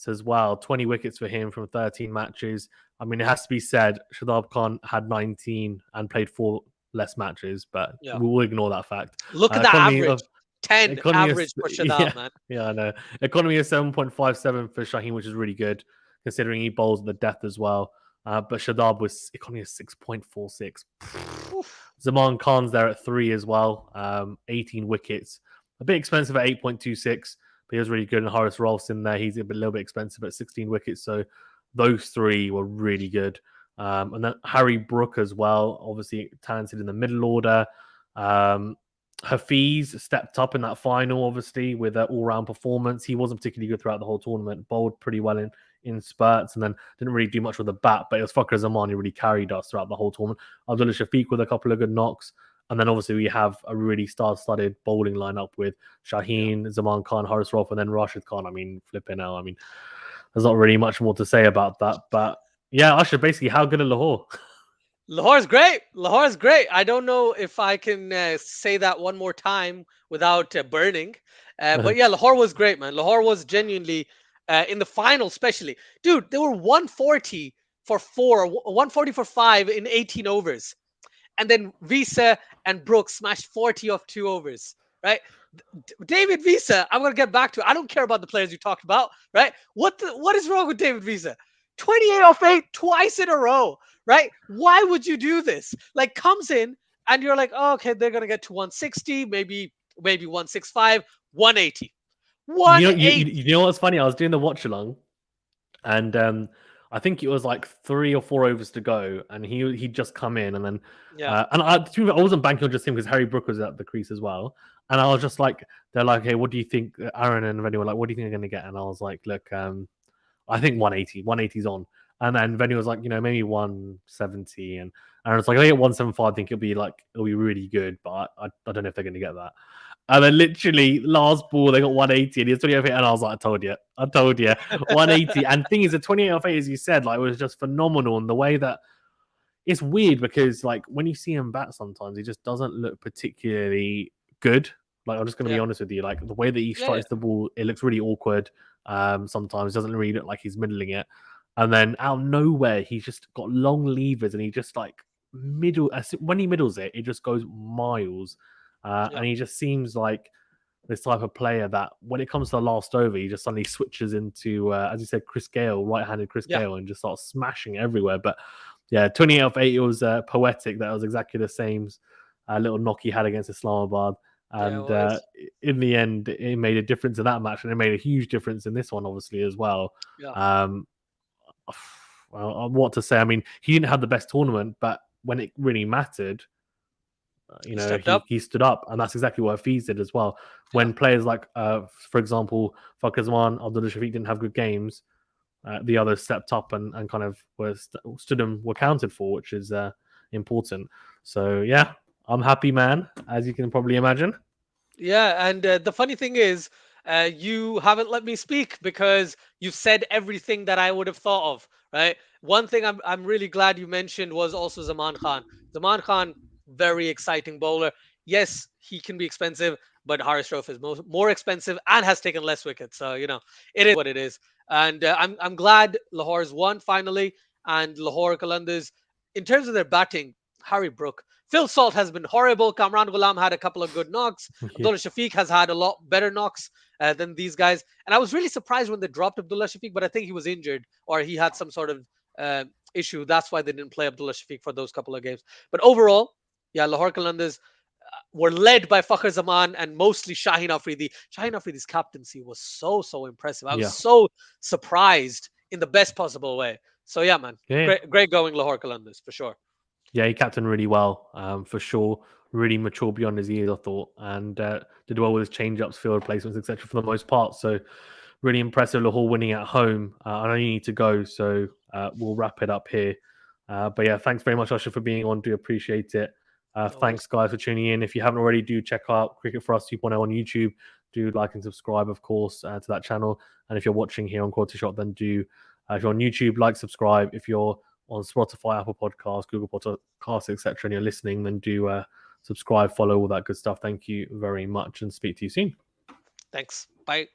[SPEAKER 1] as well. 20 wickets for him from 13 matches. I mean, it has to be said, Azam Khan had 19 and played 4 less matches, but we'll ignore that fact.
[SPEAKER 2] Look at that average. 10
[SPEAKER 1] Economy
[SPEAKER 2] average
[SPEAKER 1] is
[SPEAKER 2] for
[SPEAKER 1] yeah,
[SPEAKER 2] Shadab, man.
[SPEAKER 1] yeah, I know. Economy is 7.57 for Shaheen, which is really good considering he bowls the death as well. But Shadab was economy is 6.46.
[SPEAKER 2] Oof.
[SPEAKER 1] Zaman Khan's there at 3 as well. 18 wickets. A bit expensive at 8.26, but he was really good. And Horace Rolfs in there. He's little bit expensive at 16 wickets. So those three were really good. And then Harry Brook as well, obviously talented in the middle order. Um, Hafiz stepped up in that final, obviously, with an all-round performance. He wasn't particularly good throughout the whole tournament, bowled pretty well in spurts, and then didn't really do much with the bat, but it was Fakhar Zaman who really carried us throughout the whole tournament. Abdullah Shafiq with a couple of good knocks, and then obviously we have a really star-studded bowling lineup with
[SPEAKER 2] Yeah.
[SPEAKER 1] Shaheen, Zaman Khan, Haris Rolf, and then Rashid Khan. I mean, flipping out. I mean, there's not really much more to say about that, but yeah, Usher, basically, how good are Lahore?
[SPEAKER 2] Lahore's great. Lahore's great. I don't know if I can say that one more time without burning. But yeah, Lahore was great, man. Lahore was genuinely in the final, especially. Dude, they were 140 for 140 for 5 in 18 overs. And then Visa and Brooks smashed 40 off 2 overs, right? David Visa, I'm gonna get back to it. I don't care about the players you talked about, right? What is wrong with David Visa? 28 off 8 twice in a row, right? Why would you do this? Like comes in and you're like, oh, okay, they're gonna get to 160, maybe 165, 180.
[SPEAKER 1] You
[SPEAKER 2] 180.
[SPEAKER 1] know what's funny? I was doing the watch along, and I think it was like 3 or 4 overs to go, and he'd just come in, and then
[SPEAKER 2] Yeah,
[SPEAKER 1] I wasn't banking on just him because Harry Brook was at the crease as well, and I was just like, they're like, hey, what do you think, Aaron and Venue were like, what do you think they're going to get? And I was like, look, I think 180's on, and then Venue was like, maybe 170, and Aaron was like, I get 175, I think it'll be really good, but I don't know if they're going to get that. And then literally last ball they got 180 and he was 28 off 8 and I was like, I told you, 180. And thing is, the 28 off 8, as you said, like, was just phenomenal. And the way that it's weird because like when you see him bat sometimes he just doesn't look particularly good. Like, I'm just gonna be
[SPEAKER 2] yeah,
[SPEAKER 1] honest with you. Like the way that he
[SPEAKER 2] yeah, yeah,
[SPEAKER 1] strikes the ball, it looks really awkward. Sometimes doesn't really look like he's middling it. And then out of nowhere, he's just got long levers and he just like when he middles it, it just goes miles.
[SPEAKER 2] yeah,
[SPEAKER 1] And he just seems like this type of player that when it comes to the last over, he just suddenly switches into, as you said, Chris Gale, right-handed Chris
[SPEAKER 2] yeah,
[SPEAKER 1] Gale, and just starts smashing everywhere. But yeah, 28 off 8, it was poetic. That was exactly the same little knock he had against Islamabad.
[SPEAKER 2] yeah. It
[SPEAKER 1] And
[SPEAKER 2] was.
[SPEAKER 1] in the end, it made a difference in that match, and it made a huge difference in this one, obviously, as well.
[SPEAKER 2] Yeah,
[SPEAKER 1] Um, well, what to say? I mean, he didn't have the best tournament, but when it really mattered,
[SPEAKER 2] he stepped up.
[SPEAKER 1] he stood up, and that's exactly what Hafiz did as well.
[SPEAKER 2] Yeah.
[SPEAKER 1] When players like, for example, Fakhar Zaman, Abdullah Shafiq didn't have good games, the others stepped up and kind of stood and were counted for, which is important. So yeah, I'm happy, man, as you can probably imagine.
[SPEAKER 2] Yeah, and the funny thing is, you haven't let me speak because you've said everything that I would have thought of. Right. One thing I'm really glad you mentioned was also Zaman Khan. Zaman Khan, very exciting bowler. Yes, he can be expensive, but Haris Rauf is more expensive and has taken less wickets. So it is what it is. And I'm glad Lahore's won finally, and Lahore Qalandars, in terms of their batting, Harry Brook. Phil Salt has been horrible. Kamran Ghulam had a couple of good knocks.
[SPEAKER 1] Yeah,
[SPEAKER 2] Abdullah Shafiq has had a lot better knocks than these guys. And I was really surprised when they dropped Abdullah Shafiq, but I think he was injured or he had some sort of issue. That's why they didn't play Abdullah Shafiq for those couple of games. But overall, yeah, Lahore Qalandars were led by Fakhar Zaman and mostly Shaheen Afridi. Shaheen Afridi's captaincy was so impressive. I was
[SPEAKER 1] yeah,
[SPEAKER 2] so surprised in the best possible way. So yeah, man,
[SPEAKER 1] yeah.
[SPEAKER 2] great going Lahore Qalandars for sure.
[SPEAKER 1] Yeah, he captained really well, for sure. Really mature beyond his years, I thought, and did well with his change-ups, field replacements, etc. For the most part. So really impressive. Lahore winning at home. I know you need to go, so we'll wrap it up here. But yeah, thanks very much, Usher, for being on. Do appreciate it.
[SPEAKER 2] No worries.
[SPEAKER 1] Thanks, guys, for tuning in. If you haven't already, do check out Cricket for Us 2.0 on YouTube. Do like and subscribe, of course, to that channel. And if you're watching here on QualityShot, then do, if you're on YouTube, like, subscribe. If you're on Spotify, Apple Podcasts, Google Podcasts, etc., and you're listening, then do subscribe, follow, all that good stuff. Thank you very much, and speak to you soon.
[SPEAKER 2] Thanks. Bye.